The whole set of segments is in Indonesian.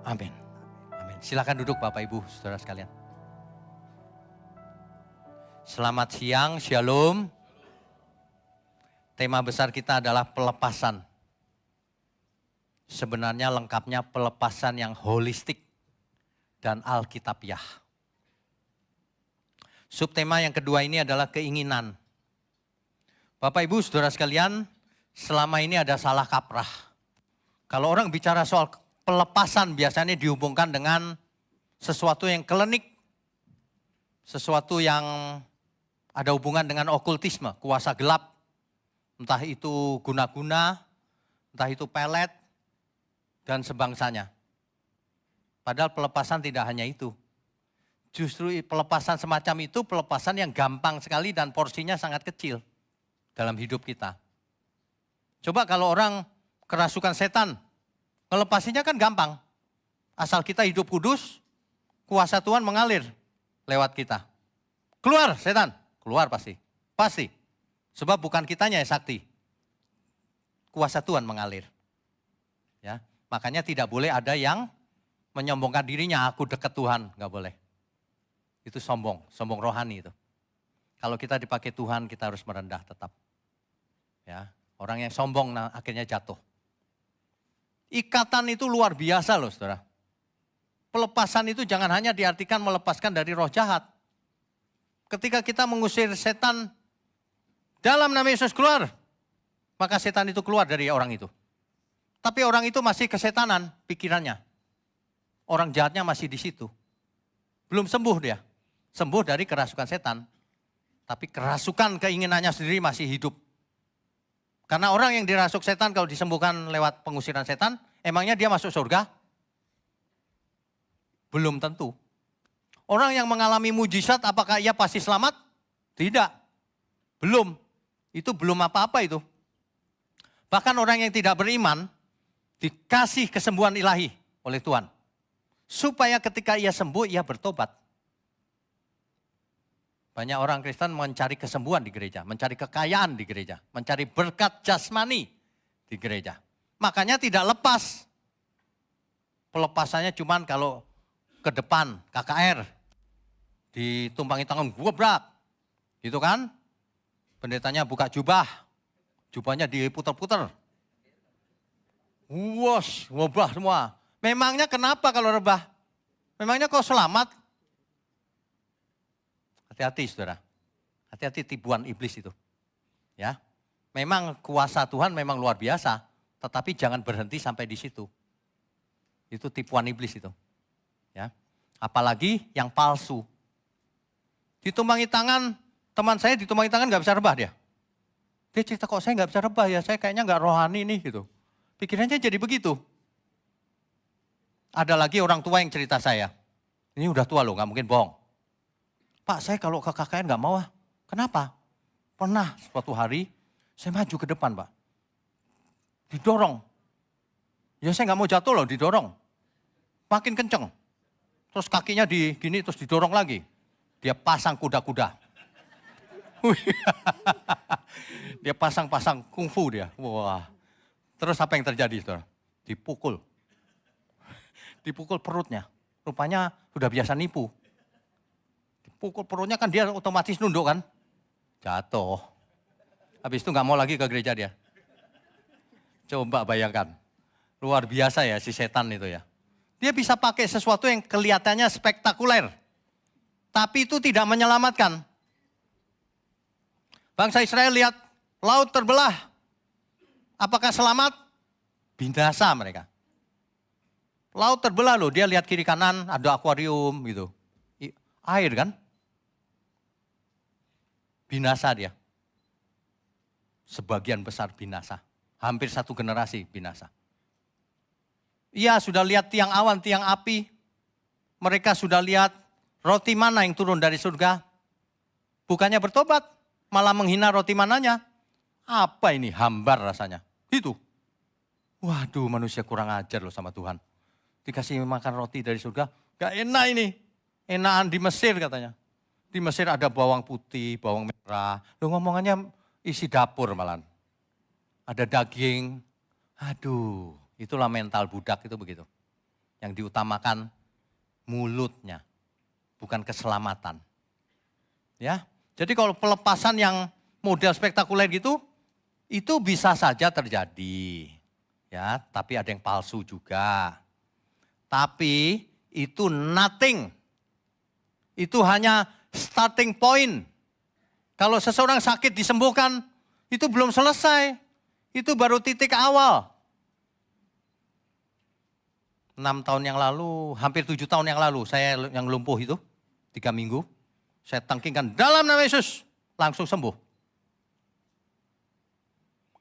Amin. Amin. Silakan duduk Bapak Ibu, Saudara sekalian. Selamat siang, Shalom. Tema besar kita adalah pelepasan. Sebenarnya lengkapnya pelepasan yang holistik dan alkitabiah. Subtema yang kedua ini adalah keinginan. Bapak Ibu Saudara sekalian, selama ini ada salah kaprah. Kalau orang bicara soal pelepasan biasanya dihubungkan dengan sesuatu yang klinik, sesuatu yang ada hubungan dengan okultisme, kuasa gelap, entah itu guna-guna, entah itu pelet, dan sebangsanya. Padahal pelepasan tidak hanya itu. Justru pelepasan semacam itu pelepasan yang gampang sekali dan porsinya sangat kecil dalam hidup kita. Coba kalau orang kerasukan setan, melepasinya kan gampang. Asal kita hidup kudus, kuasa Tuhan mengalir lewat kita. Keluar setan, keluar pasti. Pasti. Sebab bukan kitanya yang sakti. Kuasa Tuhan mengalir. Ya, makanya tidak boleh ada yang menyombongkan dirinya, aku dekat Tuhan, nggak boleh. Itu sombong rohani itu. Kalau kita dipakai Tuhan, kita harus merendah tetap. Ya, orang yang sombong akhirnya jatuh. Ikatan itu luar biasa loh saudara. Pelepasan itu jangan hanya diartikan melepaskan dari roh jahat. Ketika kita mengusir setan, dalam nama Yesus keluar, maka setan itu keluar dari orang itu. Tapi orang itu masih kesetanan pikirannya. Orang jahatnya masih di situ. Belum sembuh dia. Sembuh dari kerasukan setan. Tapi kerasukan keinginannya sendiri masih hidup. Karena orang yang dirasuk setan kalau disembuhkan lewat pengusiran setan, emangnya dia masuk surga? Belum tentu. Orang yang mengalami mujizat apakah ia pasti selamat? Tidak. Belum. Itu belum apa-apa itu. Bahkan orang yang tidak beriman dikasih kesembuhan ilahi oleh Tuhan. Supaya ketika ia sembuh, ia bertobat. Banyak orang Kristen mencari kesembuhan di gereja, mencari kekayaan di gereja, mencari berkat jasmani di gereja. Makanya tidak lepas. Pelepasannya cuman kalau ke depan, KKR, ditumpangi tangan gebrak, gitu kan. Pendetanya buka jubah, jubahnya diputer-puter. Wos, wabah semua. Memangnya kenapa kalau rebah? Memangnya kau selamat? Hati-hati saudara, hati-hati tipuan iblis itu. Ya, memang kuasa Tuhan memang luar biasa, tetapi jangan berhenti sampai di situ. Itu tipuan iblis itu. Ya, apalagi yang palsu. Ditumpangi tangan, teman saya ditumpangi tangan nggak bisa rebah dia. Dia cerita kok saya nggak bisa rebah ya, saya kayaknya nggak rohani nih gitu. Pikirannya jadi begitu. Ada lagi orang tua yang cerita saya, ini udah tua loh, nggak mungkin bohong. Pak, saya kalau ke KKN nggak mau ah. Kenapa? Pernah suatu hari saya maju ke depan Pak. Didorong. Ya saya nggak mau jatuh loh, didorong. Makin kenceng. Terus kakinya gini terus didorong lagi. Dia pasang kuda-kuda. Dia pasang-pasang kungfu dia. Wah. Terus apa yang terjadi saudara? Dipukul. Dipukul perutnya. Rupanya sudah biasa nipu. Pukul perutnya kan dia otomatis nunduk kan. Jatuh. Habis itu nggak mau lagi ke gereja dia. Coba bayangkan. Luar biasa ya si setan itu ya. Dia bisa pakai sesuatu yang kelihatannya spektakuler. Tapi itu tidak menyelamatkan. Bangsa Israel lihat laut terbelah. Apakah selamat? Binasa mereka. Laut terbelah loh. Dia lihat kiri kanan ada akuarium gitu. Air kan. Binasa dia. Sebagian besar binasa. Hampir satu generasi binasa. Ia sudah lihat tiang awan, tiang api. Mereka sudah lihat roti mana yang turun dari surga. Bukannya bertobat, malah menghina roti mananya. Apa ini hambar rasanya. Itu. Waduh manusia kurang ajar loh sama Tuhan. Dikasih makan roti dari surga. Gak enak ini. Enakan di Mesir katanya. Di Mesir ada bawang putih, bawang merah. Loh ngomongannya isi dapur malah. Ada daging. Aduh, itulah mental budak itu begitu. Yang diutamakan mulutnya, bukan keselamatan. Ya, jadi kalau pelepasan yang model spektakuler gitu, itu bisa saja terjadi. Ya, tapi ada yang palsu juga. Tapi itu nothing. Itu hanya starting point. Kalau seseorang sakit disembuhkan, itu belum selesai. Itu baru titik awal. 6 tahun yang lalu, hampir 7 tahun yang lalu, saya yang lumpuh itu, 3 minggu. Saya tangkingkan dalam nama Yesus, langsung sembuh.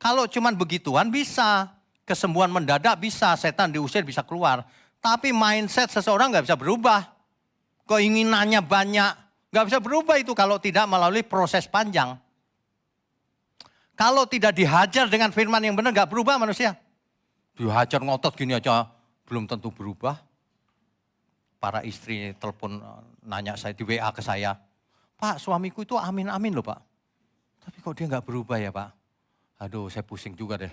Kalau cuman begituan bisa, kesembuhan mendadak bisa, setan diusir bisa keluar. Tapi mindset seseorang gak bisa berubah. Keinginannya banyak, gak bisa berubah itu kalau tidak melalui proses panjang. Kalau tidak dihajar dengan firman yang benar gak berubah manusia. Dihajar ngotot gini aja belum tentu berubah. Para istri telepon nanya saya di WA ke saya. Pak, suamiku itu amin-amin loh Pak. Tapi kok dia gak berubah ya Pak? Aduh, saya pusing juga deh.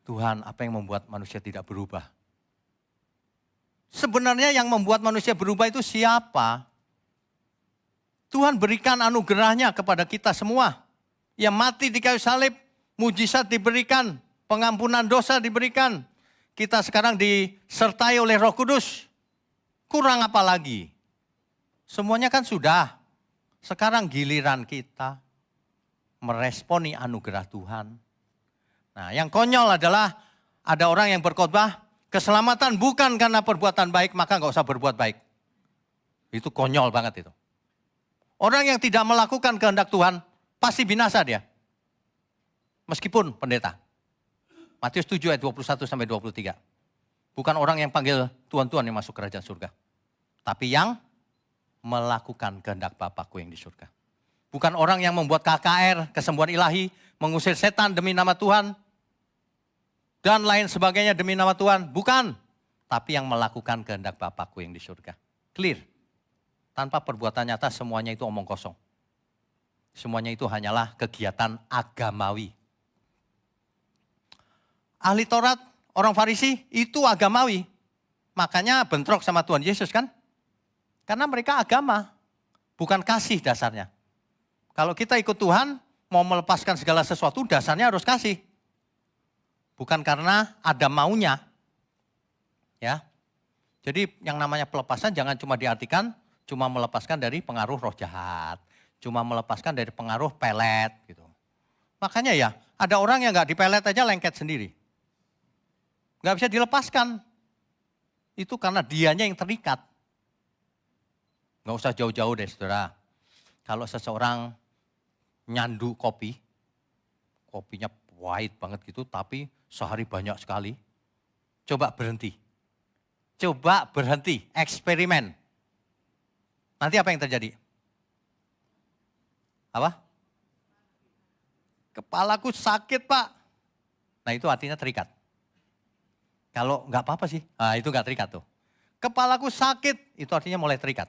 Tuhan, apa yang membuat manusia tidak berubah? Sebenarnya yang membuat manusia berubah itu siapa? Tuhan berikan anugerahnya kepada kita semua. Yang mati di kayu salib, mujizat diberikan, pengampunan dosa diberikan. Kita sekarang disertai oleh Roh Kudus. Kurang apa lagi? Semuanya kan sudah. Sekarang giliran kita meresponi anugerah Tuhan. Nah, yang konyol adalah ada orang yang berkhotbah, keselamatan bukan karena perbuatan baik, maka nggak usah berbuat baik. Itu konyol banget itu. Orang yang tidak melakukan kehendak Tuhan, pasti binasa dia. Meskipun pendeta. Matius 7 ayat 21 sampai 23. Bukan orang yang panggil Tuhan-Tuhan yang masuk kerajaan surga. Tapi yang melakukan kehendak Bapakku yang di surga. Bukan orang yang membuat KKR, kesembuhan ilahi, mengusir setan demi nama Tuhan. Dan lain sebagainya demi nama Tuhan. Bukan. Tapi yang melakukan kehendak Bapakku yang di surga. Clear. Tanpa perbuatan nyata semuanya itu omong kosong. Semuanya itu hanyalah kegiatan agamawi. Ahli Taurat, orang Farisi itu agamawi. Makanya bentrok sama Tuhan Yesus kan. Karena mereka agama. Bukan kasih dasarnya. Kalau kita ikut Tuhan, mau melepaskan segala sesuatu dasarnya harus kasih. Bukan karena ada maunya. Ya. Jadi yang namanya pelepasan jangan cuma diartikan cuma melepaskan dari pengaruh roh jahat. Cuma melepaskan dari pengaruh pelet gitu. Makanya ya, ada orang yang gak dipelet aja lengket sendiri. Gak bisa dilepaskan. Itu karena dianya yang terikat. Gak usah jauh-jauh deh saudara. Kalau seseorang nyandu kopi, kopinya pahit banget gitu, tapi sehari banyak sekali. Coba berhenti. Coba berhenti, eksperimen. Nanti apa yang terjadi? Apa? Kepalaku sakit Pak. Nah itu artinya terikat. Kalau nggak apa-apa sih, nah, itu nggak terikat tuh. Kepalaku sakit, itu artinya mulai terikat.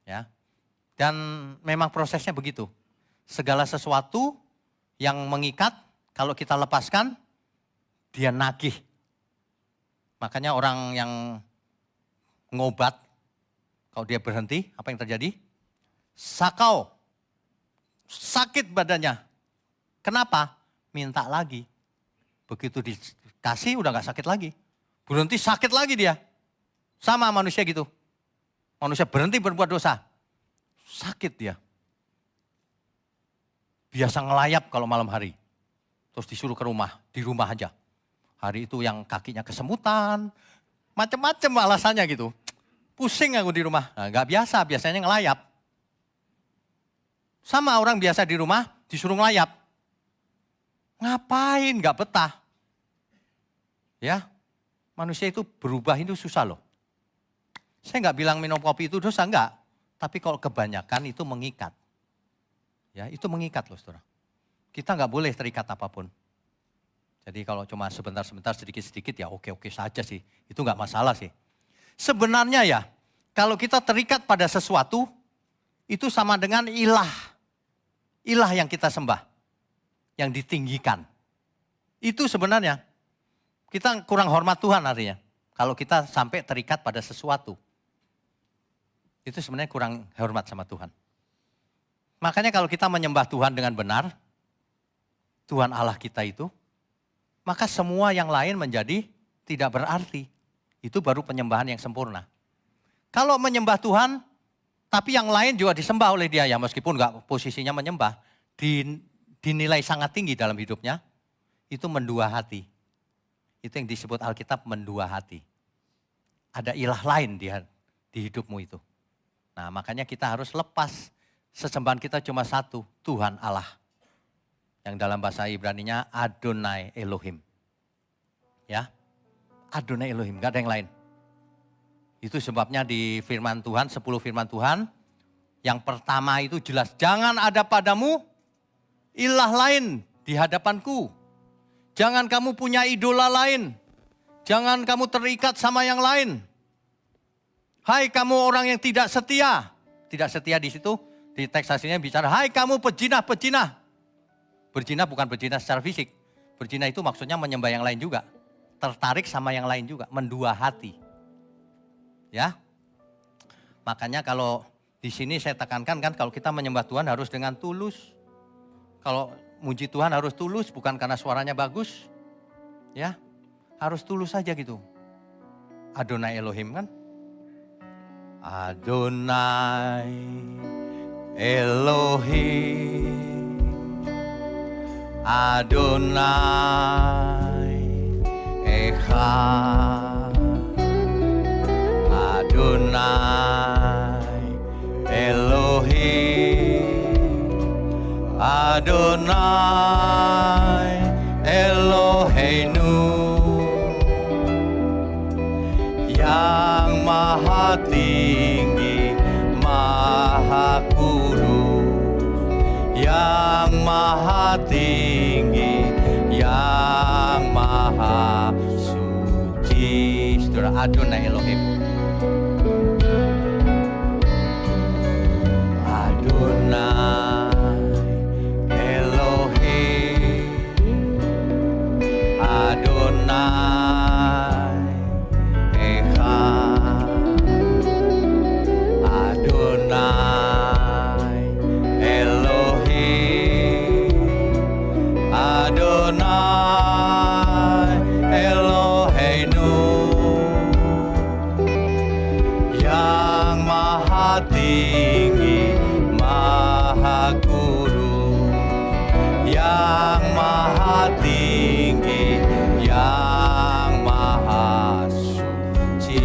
Ya, dan memang prosesnya begitu. Segala sesuatu yang mengikat, kalau kita lepaskan, dia nagih. Makanya orang yang ngobat, kalau dia berhenti, apa yang terjadi? Sakau, sakit badannya. Kenapa? Minta lagi. Begitu dikasih udah gak sakit lagi. Berhenti sakit lagi dia. Sama manusia gitu. Manusia berhenti berbuat dosa. Sakit dia. Biasa ngelayap kalau malam hari. Terus disuruh ke rumah, di rumah aja. Hari itu yang kakinya kesemutan. Macem-macem alasannya gitu. Pusing aku di rumah. Nah, gak biasa, biasanya ngelayap. Sama orang biasa di rumah disuruh ngelayap. Ngapain gak betah. Ya, manusia itu berubah itu susah loh. Saya gak bilang minum kopi itu dosa, enggak. Tapi kalau kebanyakan itu mengikat. Ya, itu mengikat loh saudara. Kita gak boleh terikat apapun. Jadi kalau cuma sebentar-sebentar sedikit-sedikit ya oke-oke saja sih. Itu gak masalah sih. Sebenarnya ya, kalau kita terikat pada sesuatu, itu sama dengan ilah. Ilah yang kita sembah. Yang ditinggikan. Itu sebenarnya, kita kurang hormat Tuhan artinya. Kalau kita sampai terikat pada sesuatu, itu sebenarnya kurang hormat sama Tuhan. Makanya kalau kita menyembah Tuhan dengan benar, Tuhan Allah kita itu, maka semua yang lain menjadi tidak berarti. Itu baru penyembahan yang sempurna. Kalau menyembah Tuhan, tapi yang lain juga disembah oleh dia, ya meskipun enggak posisinya menyembah, dinilai sangat tinggi dalam hidupnya, itu mendua hati. Itu yang disebut Alkitab mendua hati. Ada ilah lain di hidupmu itu. Nah makanya kita harus lepas, sesembahan kita cuma satu, Tuhan Allah. Yang dalam bahasa Ibraninya Adonai Elohim. Ya, Adonai Elohim, gak ada yang lain. Itu sebabnya di firman Tuhan, 10 firman Tuhan. Yang pertama itu jelas, jangan ada padamu ilah lain di hadapanku. Jangan kamu punya idola lain. Jangan kamu terikat sama yang lain. Hai kamu orang yang tidak setia. Tidak setia di situ, di teks aslinya bicara, hai kamu pejinah-pejinah. Berjinah bukan berjinah secara fisik. Berjinah itu maksudnya menyembah yang lain juga. Tertarik sama yang lain juga, mendua hati. Ya. Makanya kalau di sini saya tekankan kan kalau kita menyembah Tuhan harus dengan tulus. Kalau muji Tuhan harus tulus, bukan karena suaranya bagus. Ya, harus tulus saja gitu. Adonai Elohim kan. Adonai Elohim. Adonai Echad. Adonai Elohim. Adonai Eloheinu, yang maha tinggi, maha kudus, yang maha tinggi, yang maha suci. Saudara, Adonai Elohim. Adonai Adonai Echad. Adonai Elohim. Adonai Eloheinu, yang maha tinggi, maha kudus, yang maha tinggi, yang maha suci.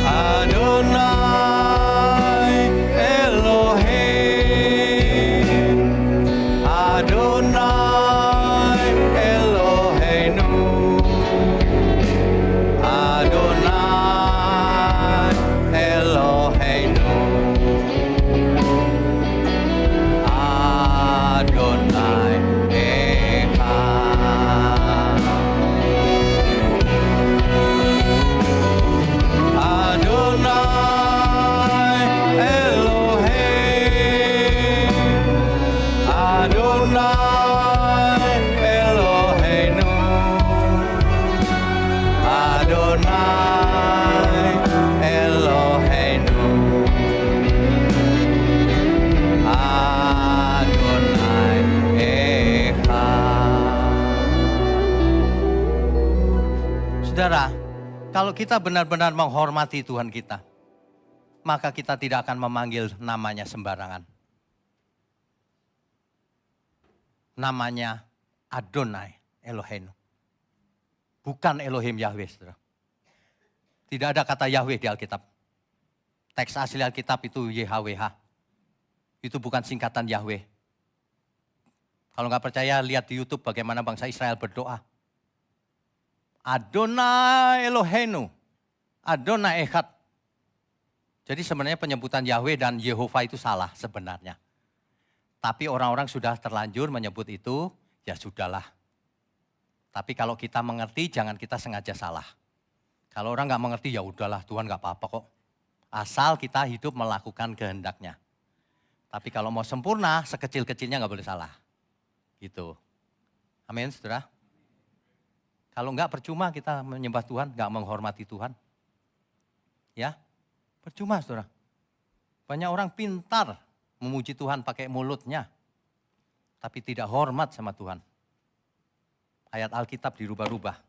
Adonai Elohim, Adonai Eloheinu, Adonai Eloheinu, Adonai Echad. Adonai Elohim, Adonai Eloheinu, Adonai Eloheinu, Adonai Echad. Saudara, kalau kita benar-benar menghormati Tuhan kita, maka kita tidak akan memanggil namanya sembarangan. Namanya Adonai Eloheinu. Bukan Elohim Yahweh, saudara. Tidak ada kata Yahweh di Alkitab. Teks asli Alkitab itu YHWH. Itu bukan singkatan Yahweh. Kalau nggak percaya, lihat di YouTube bagaimana bangsa Israel berdoa. Adonai Eloheinu, Adonai Echad. Jadi sebenarnya penyebutan Yahweh dan Yehova itu salah sebenarnya. Tapi orang-orang sudah terlanjur menyebut itu, ya sudahlah. Tapi kalau kita mengerti, jangan kita sengaja salah. Kalau orang nggak mengerti, ya udahlah, Tuhan nggak apa-apa kok. Asal kita hidup melakukan kehendaknya. Tapi kalau mau sempurna, sekecil-kecilnya nggak boleh salah. Gitu. Amin, saudara. Kalau enggak percuma kita menyembah Tuhan, enggak menghormati Tuhan. Ya, percuma saudara. Banyak orang pintar memuji Tuhan pakai mulutnya, tapi tidak hormat sama Tuhan. Ayat Alkitab dirubah-rubah.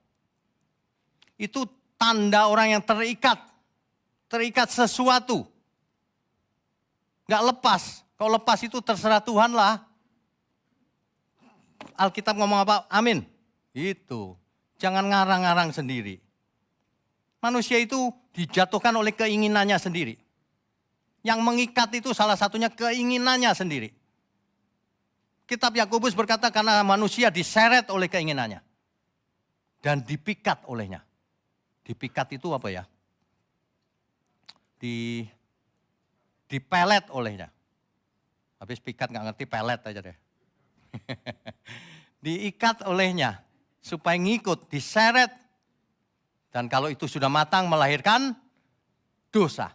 Itu tanda orang yang terikat sesuatu. Enggak lepas. Kalau lepas itu terserah Tuhan lah. Alkitab ngomong apa? Amin. Itu. Jangan ngarang-ngarang sendiri. Manusia itu dijatuhkan oleh keinginannya sendiri. Yang mengikat itu salah satunya keinginannya sendiri. Kitab Yakobus berkata karena manusia diseret oleh keinginannya. Dan dipikat olehnya. Dipikat itu apa ya? Dipelet olehnya. Habis pikat nggak ngerti, pelet aja deh. Diikat olehnya supaya ngikut, diseret. Dan kalau itu sudah matang melahirkan dosa.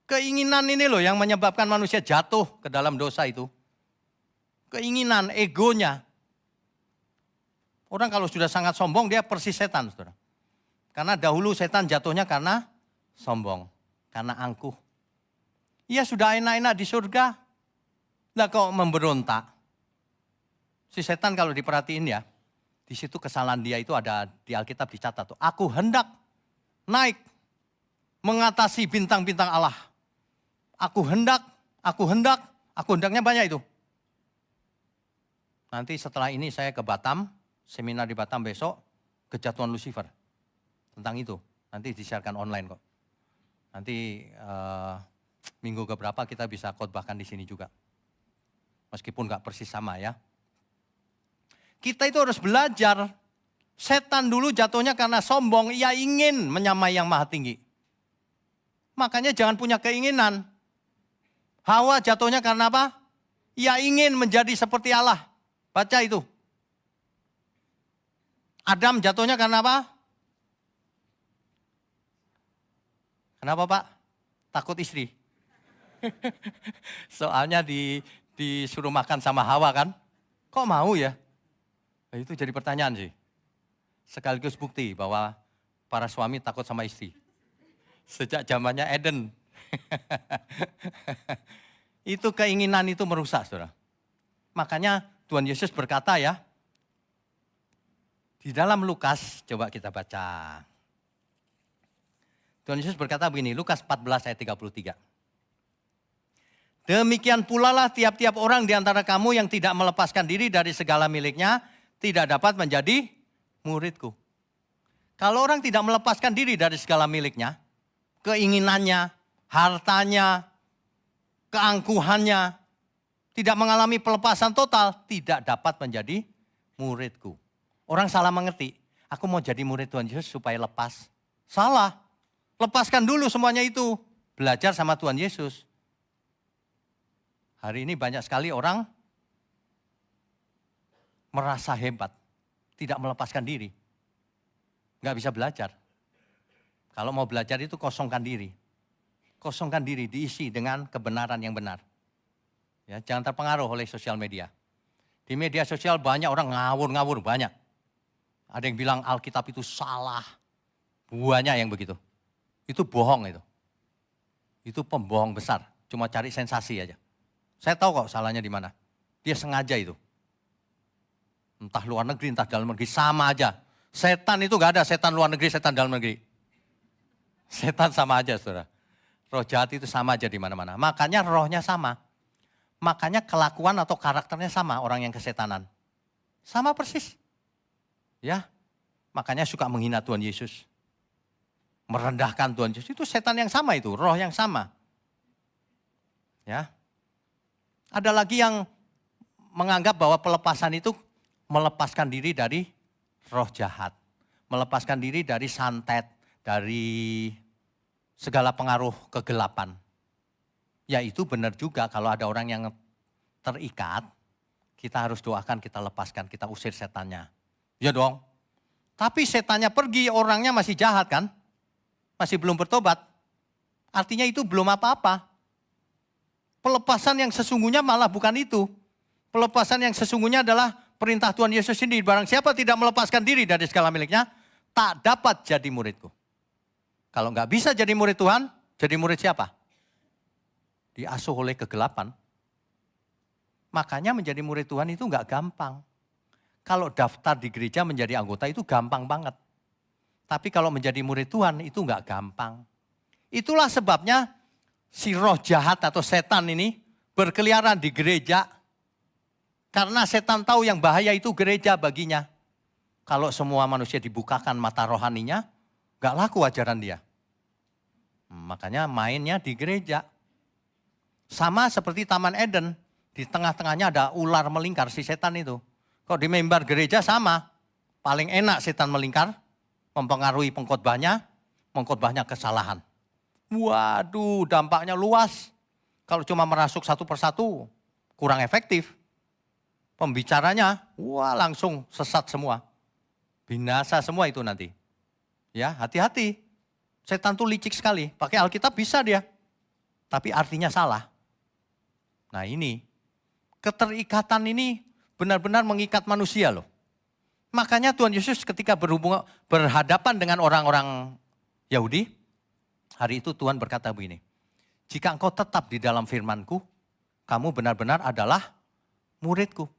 Keinginan ini loh yang menyebabkan manusia jatuh ke dalam dosa itu. Keinginan, egonya. Orang kalau sudah sangat sombong dia persis setan, saudara. Karena dahulu setan jatuhnya karena sombong, karena angkuh. Ia sudah enak-enak di surga, lah kok memberontak. Si setan kalau diperhatiin ya, di situ kesalahan dia itu ada di Alkitab dicatat tuh. Aku hendak naik mengatasi bintang-bintang Allah. Aku hendaknya banyak itu. Nanti setelah ini saya ke Batam, seminar di Batam besok, kejatuhan Lucifer. Tentang itu, nanti disiarkan online kok. Nanti minggu keberapa kita bisa khotbahkan di sini juga. Meskipun gak persis sama ya. Kita itu harus belajar. Setan dulu jatuhnya karena sombong, ia ingin menyamai yang maha tinggi. Makanya jangan punya keinginan. Hawa jatuhnya karena apa? Ia ingin menjadi seperti Allah. Baca itu. Adam jatuhnya karena apa? Kenapa Pak? Takut istri. Soalnya disuruh makan sama Hawa kan. Kok mau ya? Nah, itu jadi pertanyaan sih. Sekaligus bukti bahwa para suami takut sama istri. Sejak zamannya Eden. Itu keinginan itu merusak, saudara. Makanya Tuhan Yesus berkata ya. Di dalam Lukas, coba kita baca. Tuhan Yesus berkata begini, Lukas 14 ayat 33. Demikian pula lah tiap-tiap orang di antara kamu yang tidak melepaskan diri dari segala miliknya, tidak dapat menjadi muridku. Kalau orang tidak melepaskan diri dari segala miliknya, keinginannya, hartanya, keangkuhannya, tidak mengalami pelepasan total, tidak dapat menjadi muridku. Orang salah mengerti, aku mau jadi murid Tuhan Yesus supaya lepas. Salah. Lepaskan dulu semuanya itu. Belajar sama Tuhan Yesus. Hari ini banyak sekali orang merasa hebat. Tidak melepaskan diri. Nggak bisa belajar. Kalau mau belajar itu kosongkan diri. Kosongkan diri, diisi dengan kebenaran yang benar. Ya, jangan terpengaruh oleh sosial media. Di media sosial banyak orang ngawur-ngawur, banyak. Ada yang bilang Alkitab itu salah. Banyak yang begitu. Itu bohong itu. Itu pembohong besar. Cuma cari sensasi aja. Saya tahu kok salahnya di mana. Dia sengaja itu. Entah luar negeri, entah dalam negeri, sama aja. Setan itu gak ada setan luar negeri, setan dalam negeri. Setan sama aja, saudara. Roh jahat itu sama aja di mana-mana. Makanya rohnya sama. Makanya kelakuan atau karakternya sama orang yang kesetanan. Sama persis. Ya, makanya suka menghina Tuhan Yesus. Merendahkan Tuhan Yesus, itu setan yang sama itu, roh yang sama. Ya. Ada lagi yang menganggap bahwa pelepasan itu melepaskan diri dari roh jahat. Melepaskan diri dari santet, dari segala pengaruh kegelapan. Ya itu benar juga kalau ada orang yang terikat, kita harus doakan, kita lepaskan, kita usir setannya. Ya dong. Tapi setannya pergi, orangnya masih jahat kan? Masih belum bertobat. Artinya itu belum apa-apa. Pelepasan yang sesungguhnya malah bukan itu. Pelepasan yang sesungguhnya adalah perintah Tuhan Yesus ini, barang siapa tidak melepaskan diri dari segala miliknya, tak dapat jadi muridku. Kalau nggak bisa jadi murid Tuhan, jadi murid siapa? Diasuh oleh kegelapan. Makanya menjadi murid Tuhan itu nggak gampang. Kalau daftar di gereja menjadi anggota itu gampang banget. Tapi kalau menjadi murid Tuhan itu nggak gampang. Itulah sebabnya si roh jahat atau setan ini berkeliaran di gereja. Karena setan tahu yang bahaya itu gereja baginya. Kalau semua manusia dibukakan mata rohaninya, gak laku ajaran dia. Makanya mainnya di gereja. Sama seperti Taman Eden, di tengah-tengahnya ada ular melingkar, si setan itu. Kalau di mimbar gereja sama, paling enak setan melingkar, mempengaruhi pengkhotbahnya kesalahan. Waduh, dampaknya luas. Kalau cuma merasuk satu persatu, kurang efektif. Pembicaranya, wah langsung sesat semua. Binasa semua itu nanti. Ya, hati-hati. Setan tuh licik sekali. Pakai Alkitab bisa dia. Tapi artinya salah. Nah ini, keterikatan ini benar-benar mengikat manusia loh. Makanya Tuhan Yesus ketika berhadapan dengan orang-orang Yahudi, hari itu Tuhan berkata begini, jika engkau tetap di dalam firman-Ku, kamu benar-benar adalah murid-Ku.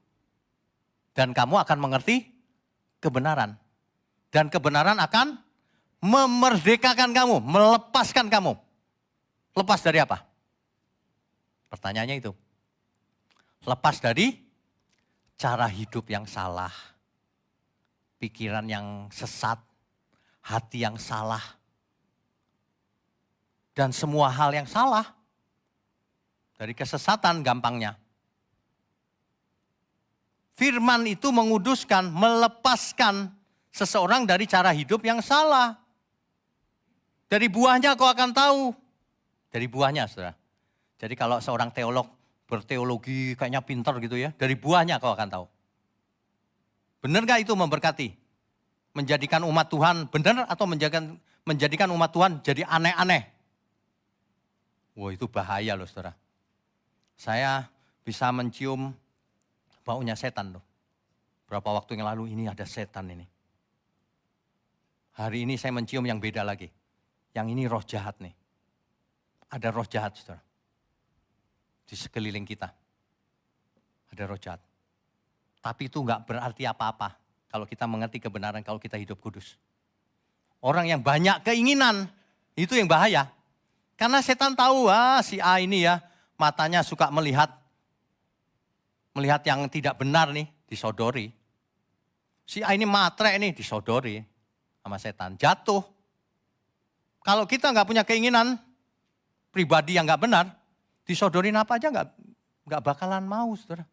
Dan kamu akan mengerti kebenaran. Dan kebenaran akan memerdekakan kamu, melepaskan kamu. Lepas dari apa? Pertanyaannya itu. Lepas dari cara hidup yang salah, pikiran yang sesat, hati yang salah, dan semua hal yang salah. Dari kesesatan gampangnya. Firman itu menguduskan, melepaskan seseorang dari cara hidup yang salah. Dari buahnya kau akan tahu. Dari buahnya, saudara. Jadi kalau seorang teolog berteologi kayaknya pintar gitu ya, dari buahnya kau akan tahu. Benar gak itu memberkati? Menjadikan umat Tuhan benar atau menjadikan umat Tuhan jadi aneh-aneh? Wah itu bahaya loh saudara. Saya bisa mencium baunya setan loh. Berapa waktu yang lalu ini ada setan ini. Hari ini saya mencium yang beda lagi. Yang ini roh jahat nih. Ada roh jahat saudara. Di sekeliling kita. Ada roh jahat. Tapi itu enggak berarti apa-apa. Kalau kita mengerti kebenaran, kalau kita hidup kudus. Orang yang banyak keinginan, itu yang bahaya. Karena setan tahu, si A ini ya, matanya suka melihat yang tidak benar nih, disodori. Si A ini matre nih, disodori sama setan. Jatuh. Kalau kita nggak punya keinginan pribadi yang nggak benar, disodorin apa aja nggak bakalan mau, saudara.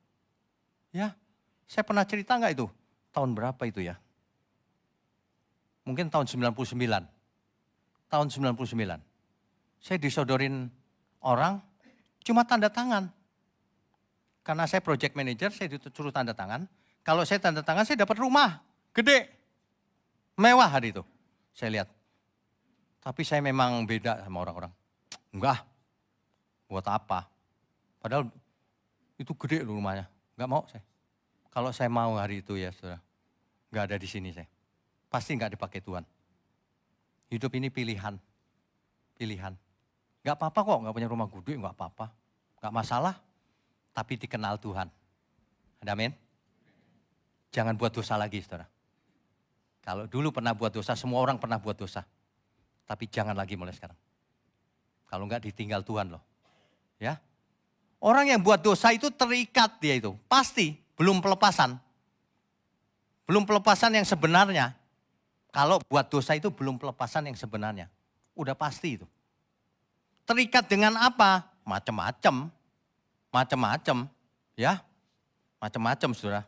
Ya, saya pernah cerita nggak itu? Tahun berapa itu ya? Mungkin tahun 99. Tahun 99. Saya disodorin orang, cuma tanda tangan. Karena saya project manager, saya disuruh tanda tangan. Kalau saya tanda tangan, saya dapat rumah, gede. Mewah hari itu, saya lihat. Tapi saya memang beda sama orang-orang. Enggak, buat apa? Padahal itu gede loh rumahnya, enggak mau saya. Kalau saya mau hari itu ya saudara, enggak ada di sini saya. Pasti enggak dipakai Tuhan. Hidup ini pilihan. Pilihan. Enggak apa-apa kok, enggak punya rumah gede, enggak apa-apa. Enggak masalah, tapi dikenal Tuhan. Amin. Jangan buat dosa lagi saudara. Kalau dulu pernah buat dosa, semua orang pernah buat dosa. Tapi jangan lagi mulai sekarang. Kalau enggak ditinggal Tuhan loh. Ya. Orang yang buat dosa itu terikat dia itu. Pasti belum pelepasan. Belum pelepasan yang sebenarnya. Kalau buat dosa itu belum pelepasan yang sebenarnya. Udah pasti itu. Terikat dengan apa? Macam-macam. Macam-macam. Ya. Macam-macam saudara.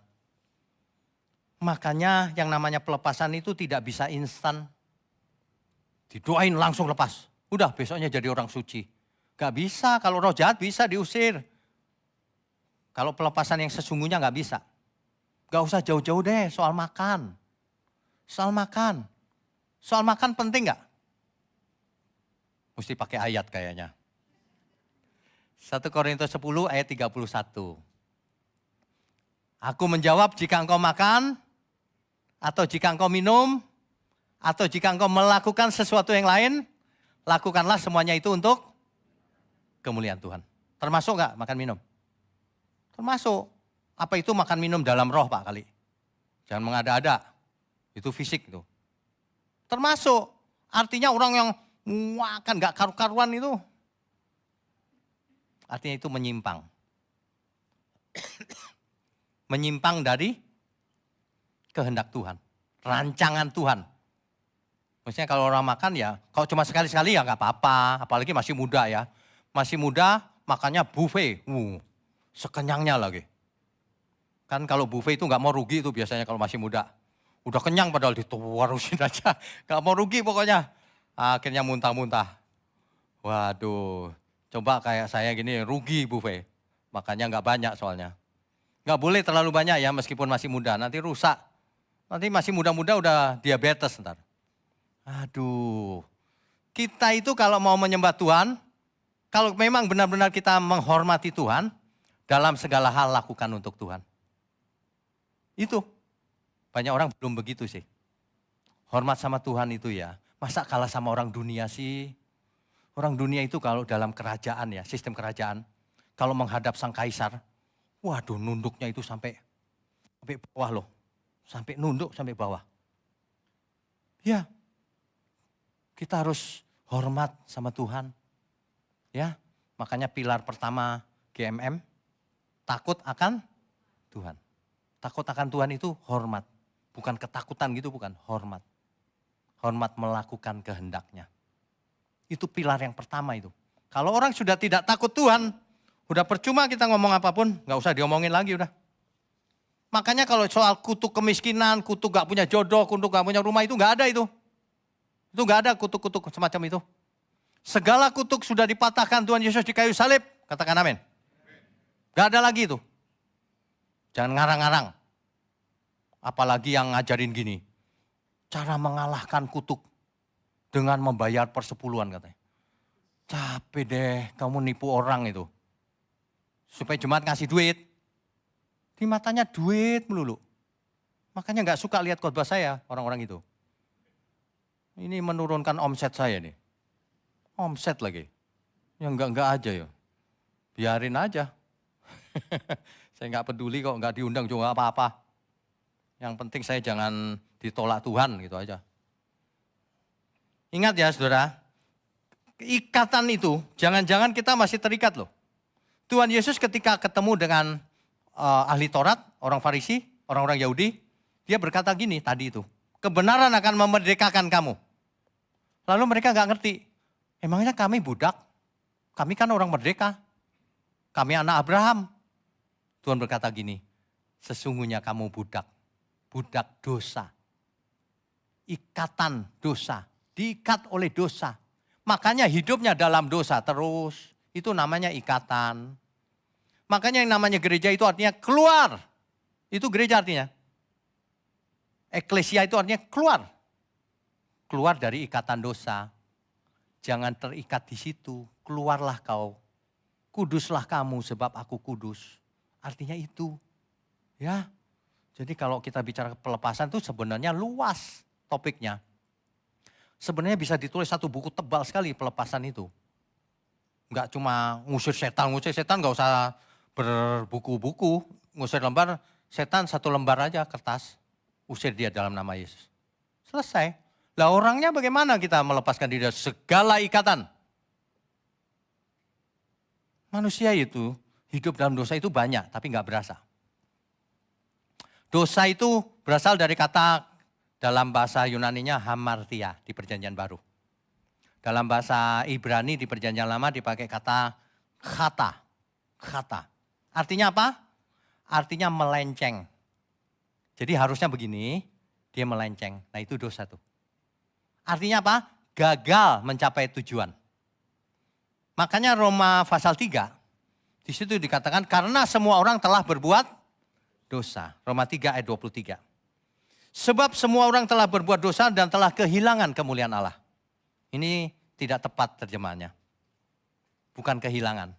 Makanya yang namanya pelepasan itu tidak bisa instan. Didoain langsung lepas. Udah besoknya jadi orang suci. Gak bisa, kalau roh jahat bisa diusir. Kalau pelepasan yang sesungguhnya gak bisa. Gak usah jauh-jauh deh soal makan. Soal makan. Soal makan penting gak? Mesti pakai ayat kayaknya. 1 Korintus 10 ayat 31. Aku menjawab, jika engkau makan, atau jika engkau minum, atau jika engkau melakukan sesuatu yang lain, lakukanlah semuanya itu untuk kemuliaan Tuhan. Termasuk enggak makan minum? Termasuk. Apa itu makan minum dalam roh Pak kali? Jangan mengada-ada. Itu fisik itu. Termasuk. Artinya orang yang makan enggak karu-karuan itu. Artinya itu menyimpang. Menyimpang dari kehendak Tuhan. Rancangan Tuhan. Maksudnya kalau orang makan ya, kalau cuma sekali-sekali ya nggak apa-apa. Apalagi masih muda ya. Masih muda makannya buffet. Sekenyangnya lagi. Kan kalau buffet itu nggak mau rugi itu biasanya kalau masih muda. Udah kenyang padahal dituarusin aja. Nggak mau rugi pokoknya. Akhirnya muntah-muntah. Waduh, coba kayak saya gini rugi buffet. Makannya nggak banyak soalnya. Nggak boleh terlalu banyak ya meskipun masih muda. Nanti rusak. Nanti masih muda-muda udah diabetes ntar. Aduh, kita itu kalau mau menyembah Tuhan, kalau memang benar-benar kita menghormati Tuhan, dalam segala hal lakukan untuk Tuhan. Itu, banyak orang belum begitu sih. Hormat sama Tuhan itu ya, masa kalah sama orang dunia sih? Orang dunia itu kalau dalam kerajaan ya, sistem kerajaan, kalau menghadap sang kaisar, waduh nunduknya itu sampai bawah loh. Sampai nunduk, sampai bawah. Ya, kita harus hormat sama Tuhan. Ya, makanya pilar pertama GMM, takut akan Tuhan. Takut akan Tuhan itu hormat. Bukan ketakutan gitu, bukan. Hormat. Hormat melakukan kehendaknya. Itu pilar yang pertama itu. Kalau orang sudah tidak takut Tuhan, udah percuma kita ngomong apapun, gak usah diomongin lagi udah. Makanya kalau soal kutuk kemiskinan, kutuk gak punya jodoh, kutuk gak punya rumah itu gak ada itu. Itu gak ada kutuk-kutuk semacam itu. Segala kutuk sudah dipatahkan Tuhan Yesus di kayu salib. Katakan amin. Gak ada lagi itu. Jangan ngarang-ngarang. Apalagi yang ngajarin gini. Cara mengalahkan kutuk dengan membayar persepuluhan katanya. Capek deh kamu nipu orang itu. Supaya jemaat ngasih duit. Di matanya duit melulu. Makanya gak suka lihat khotbah saya orang-orang itu. Ini menurunkan omset saya nih. Omset lagi. Ya enggak aja ya. Biarin aja. Saya gak peduli kok, gak diundang juga apa-apa. Yang penting saya jangan ditolak Tuhan gitu aja. Ingat ya saudara, ikatan itu jangan-jangan kita masih terikat loh. Tuhan Yesus ketika ketemu dengan ahli Taurat, orang Farisi, orang-orang Yahudi, dia berkata gini tadi itu, kebenaran akan memerdekakan kamu. Lalu mereka gak ngerti, emangnya kami budak? Kami kan orang merdeka, kami anak Abraham. Tuhan berkata gini, sesungguhnya kamu budak, budak dosa. Ikatan dosa, diikat oleh dosa. Makanya hidupnya dalam dosa terus, itu namanya ikatan. Makanya yang namanya gereja itu artinya keluar. Itu gereja artinya. Eklesia itu artinya keluar. Keluar dari ikatan dosa. Jangan terikat di situ. Keluarlah kau. Kuduslah kamu sebab aku kudus. Artinya itu. Ya. Jadi kalau kita bicara pelepasan itu sebenarnya luas topiknya. Sebenarnya bisa ditulis satu buku tebal sekali pelepasan itu. Enggak cuma ngusir setan enggak usah berbuku-buku, ngusir lembar, setan satu lembar aja kertas, usir dia dalam nama Yesus. Selesai. Lah orangnya bagaimana kita melepaskan diri dari segala ikatan? Manusia itu hidup dalam dosa itu banyak, tapi nggak berasa. Dosa itu berasal dari kata dalam bahasa Yunaninya hamartia di Perjanjian Baru. Dalam bahasa Ibrani di Perjanjian Lama dipakai kata khata. Artinya apa? Artinya melenceng. Jadi harusnya begini, dia melenceng. Nah itu dosa tuh. Artinya apa? Gagal mencapai tujuan. Makanya Roma pasal 3, di situ dikatakan karena semua orang telah berbuat dosa. Roma 3 ayat 23. Sebab semua orang telah berbuat dosa dan telah kehilangan kemuliaan Allah. Ini tidak tepat terjemahannya. Bukan kehilangan.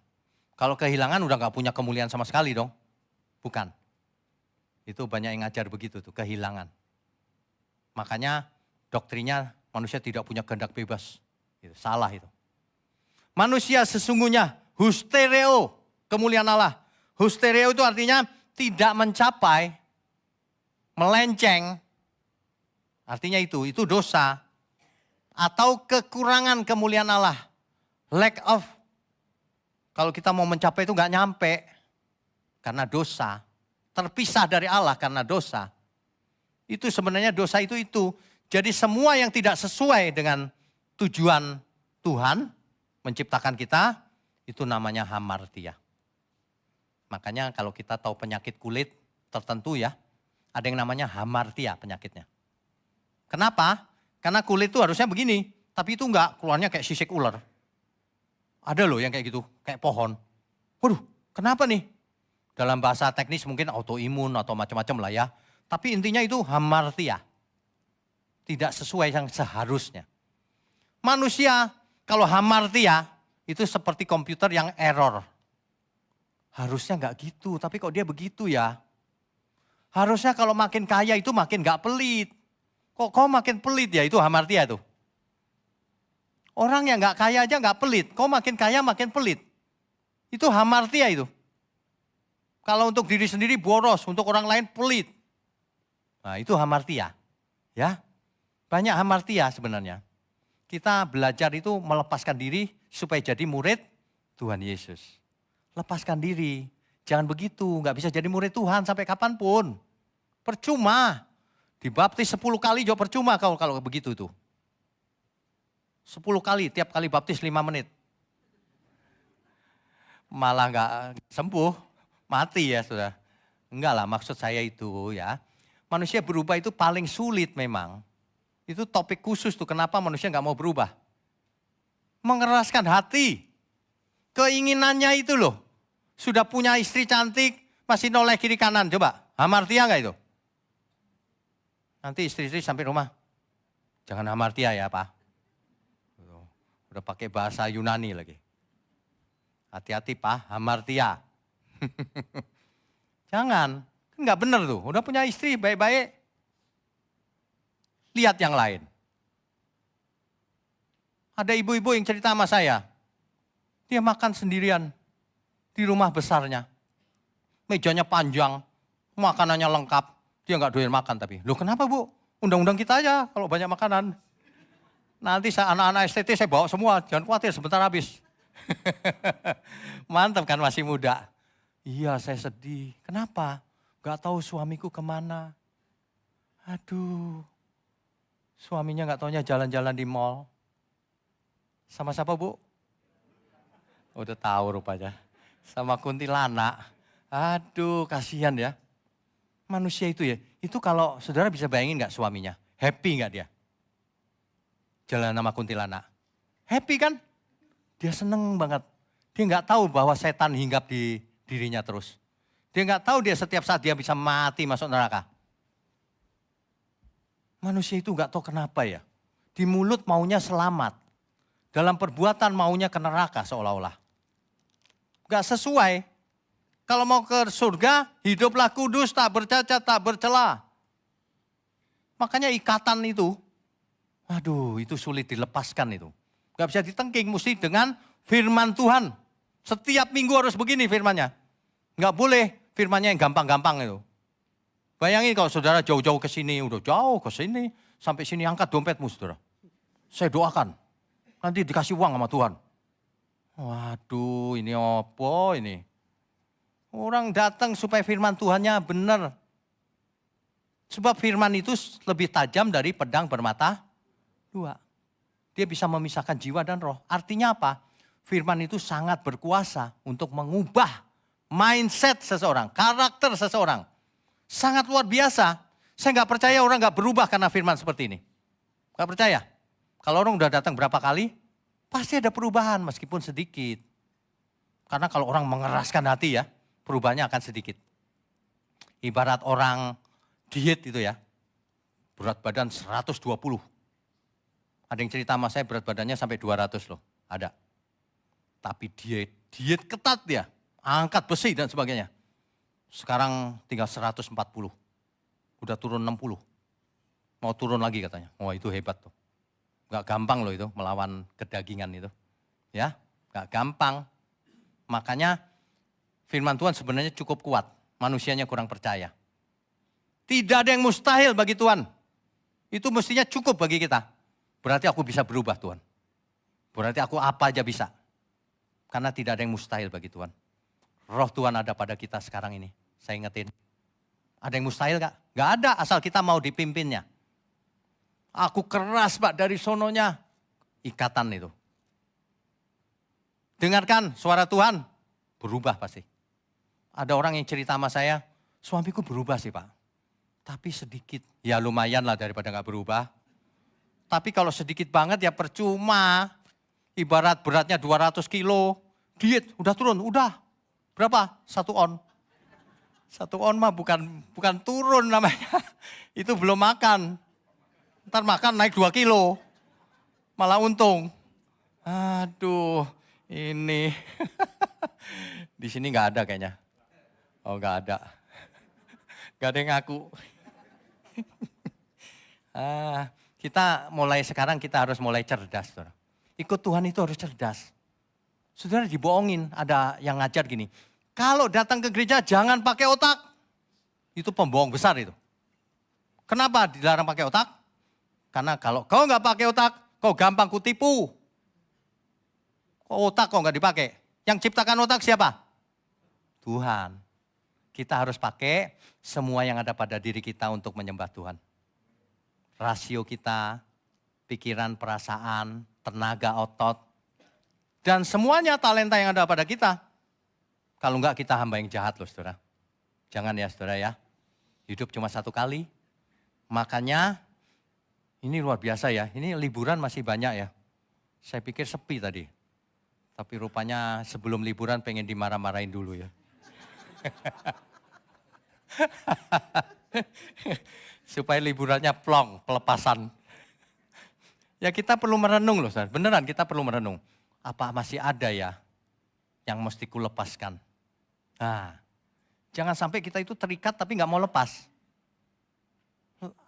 Kalau kehilangan udah gak punya kemuliaan sama sekali dong. Bukan. Itu banyak yang ngajar begitu tuh, kehilangan. Makanya doktrinnya manusia tidak punya kehendak bebas. Itu salah itu. Manusia sesungguhnya hustereo, kemuliaan Allah. Hustereo itu artinya tidak mencapai, melenceng. Artinya itu dosa. Atau kekurangan kemuliaan Allah. Lack of. Kalau kita mau mencapai itu nggak nyampe. Karena dosa. Terpisah dari Allah karena dosa. Itu sebenarnya dosa itu. Jadi semua yang tidak sesuai dengan tujuan Tuhan menciptakan kita, itu namanya hamartia. Makanya kalau kita tahu penyakit kulit tertentu ya, ada yang namanya hamartia penyakitnya. Kenapa? Karena kulit itu harusnya begini, tapi itu enggak, keluarnya kayak sisik ular. Ada loh yang kayak gitu, kayak pohon. Waduh, kenapa nih? Dalam bahasa teknis mungkin autoimun atau macam-macam lah ya. Tapi intinya itu hamartia. Tidak sesuai yang seharusnya. Manusia kalau hamartia itu seperti komputer yang error. Harusnya enggak gitu, tapi kok dia begitu ya. Harusnya kalau makin kaya itu makin enggak pelit. Kok kau makin pelit ya, itu hamartia itu. Orang yang enggak kaya aja enggak pelit, kau makin kaya makin pelit. Itu hamartia itu. Kalau untuk diri sendiri boros, untuk orang lain pelit. Nah itu hamartia. Ya, banyak hamartia sebenarnya. Kita belajar itu melepaskan diri supaya jadi murid Tuhan Yesus. Lepaskan diri, jangan begitu, nggak bisa jadi murid Tuhan sampai kapanpun. Percuma, dibaptis 10 kali juga percuma kalau begitu tuh. 10 kali, tiap kali baptis 5 menit. Malah nggak sembuh, mati ya sudah. Enggak lah, maksud saya itu ya. Manusia berubah itu paling sulit memang. Itu topik khusus tuh, kenapa manusia nggak mau berubah. Mengeraskan hati, keinginannya itu loh. Sudah punya istri cantik, masih noleh kiri kanan, coba. Hamartia nggak itu? Nanti istri-istri sampai rumah, jangan hamartia ya Pak. Udah pakai bahasa Yunani lagi. Hati-hati Pak, hamartia. Jangan, nggak bener tuh. Udah punya istri baik-baik. Lihat yang lain. Ada ibu-ibu yang cerita sama saya. Dia makan sendirian di rumah besarnya. Mejanya panjang, makanannya lengkap. Dia nggak doyan makan tapi. Loh kenapa Bu? Undang-undang kita aja kalau banyak makanan. Nanti anak-anak STT saya bawa semua, jangan khawatir sebentar habis. Mantap kan masih muda. Iya saya sedih. Kenapa? Gak tahu suamiku kemana. Aduh. Suaminya gak taunya jalan-jalan di mall. Sama siapa Bu? Udah tahu rupanya. Sama kuntilanak. Aduh kasihan ya. Manusia itu ya. Itu kalau saudara bisa bayangin gak suaminya? Happy gak dia? Jalan sama kuntilanak. Happy kan? Dia seneng banget. Dia gak tahu bahwa setan hinggap di dirinya terus. Dia nggak tahu dia setiap saat dia bisa mati masuk neraka. Manusia itu nggak tahu kenapa ya. Di mulut maunya selamat. Dalam perbuatan maunya ke neraka seolah-olah. Nggak sesuai. Kalau mau ke surga, hiduplah kudus, tak bercacat, tak bercela. Makanya ikatan itu, aduh itu sulit dilepaskan itu. Nggak bisa ditengking, mesti dengan firman Tuhan. Setiap minggu harus begini firmannya. Enggak boleh firmannya yang gampang-gampang itu. Bayangin kalau saudara jauh-jauh ke sini, udah jauh ke sini, sampai sini angkat dompetmu saudara. Saya doakan, nanti dikasih uang sama Tuhan. Waduh ini apa ini? Orang datang supaya firman Tuhannya benar. Sebab firman itu lebih tajam dari pedang bermata dua. Dia bisa memisahkan jiwa dan roh. Artinya apa? Firman itu sangat berkuasa untuk mengubah mindset seseorang, karakter seseorang. Sangat luar biasa. Saya nggak percaya orang nggak berubah karena firman seperti ini. Nggak percaya. Kalau orang udah datang berapa kali, pasti ada perubahan meskipun sedikit. Karena kalau orang mengeraskan hati ya, perubahannya akan sedikit. Ibarat orang diet itu ya, berat badan 120. Ada yang cerita sama saya berat badannya sampai 200 loh, ada. Tapi diet ketat dia, angkat besi dan sebagainya. Sekarang tinggal 140. Udah turun 60. Mau turun lagi katanya. Wah itu hebat tuh. Gak gampang loh itu melawan kedagingan itu. Ya, gak gampang. Makanya firman Tuhan sebenarnya cukup kuat. Manusianya kurang percaya. Tidak ada yang mustahil bagi Tuhan. Itu mestinya cukup bagi kita. Berarti aku bisa berubah Tuhan. Berarti aku apa aja bisa. Karena tidak ada yang mustahil bagi Tuhan. Roh Tuhan ada pada kita sekarang ini. Saya ingetin. Ada yang mustahil gak? Gak ada asal kita mau dipimpinnya. Aku keras Pak dari sononya. Ikatan itu. Dengarkan suara Tuhan. Berubah pasti. Ada orang yang cerita sama saya. Suamiku berubah sih Pak. Tapi sedikit. Ya lumayan lah daripada gak berubah. Tapi kalau sedikit banget ya percuma. Ibarat beratnya 200 kilo. Diet udah turun, udah. Berapa? 1 on. 1 on mah bukan turun namanya. Itu belum makan. Ntar makan naik 2 kilo. Malah untung. Aduh, ini. Di sini nggak ada kayaknya. Oh nggak ada. Nggak ada yang ngaku. Kita mulai sekarang kita harus mulai cerdas. Saudara. Ikut Tuhan itu harus cerdas. Saudara dibohongin, ada yang ngajar gini. Kalau datang ke gereja jangan pakai otak. Itu pembohong besar itu. Kenapa dilarang pakai otak? Karena kalau kau nggak pakai otak, kau gampang kutipu. Otak kau nggak dipakai. Yang ciptakan otak siapa? Tuhan. Kita harus pakai semua yang ada pada diri kita untuk menyembah Tuhan. Rasio kita, pikiran, perasaan, tenaga otot. Dan semuanya talenta yang ada pada kita. Kalau enggak kita hamba yang jahat loh saudara. Jangan ya saudara ya. Hidup cuma 1 kali. Makanya ini luar biasa ya. Ini liburan masih banyak ya. Saya pikir sepi tadi. Tapi rupanya sebelum liburan pengen dimarah-marahin dulu ya. Supaya liburannya plong, pelepasan. Ya kita perlu merenung loh saudara. Beneran kita perlu merenung. Apa masih ada ya yang mesti kulepaskan? Nah, jangan sampai kita itu terikat tapi nggak mau lepas.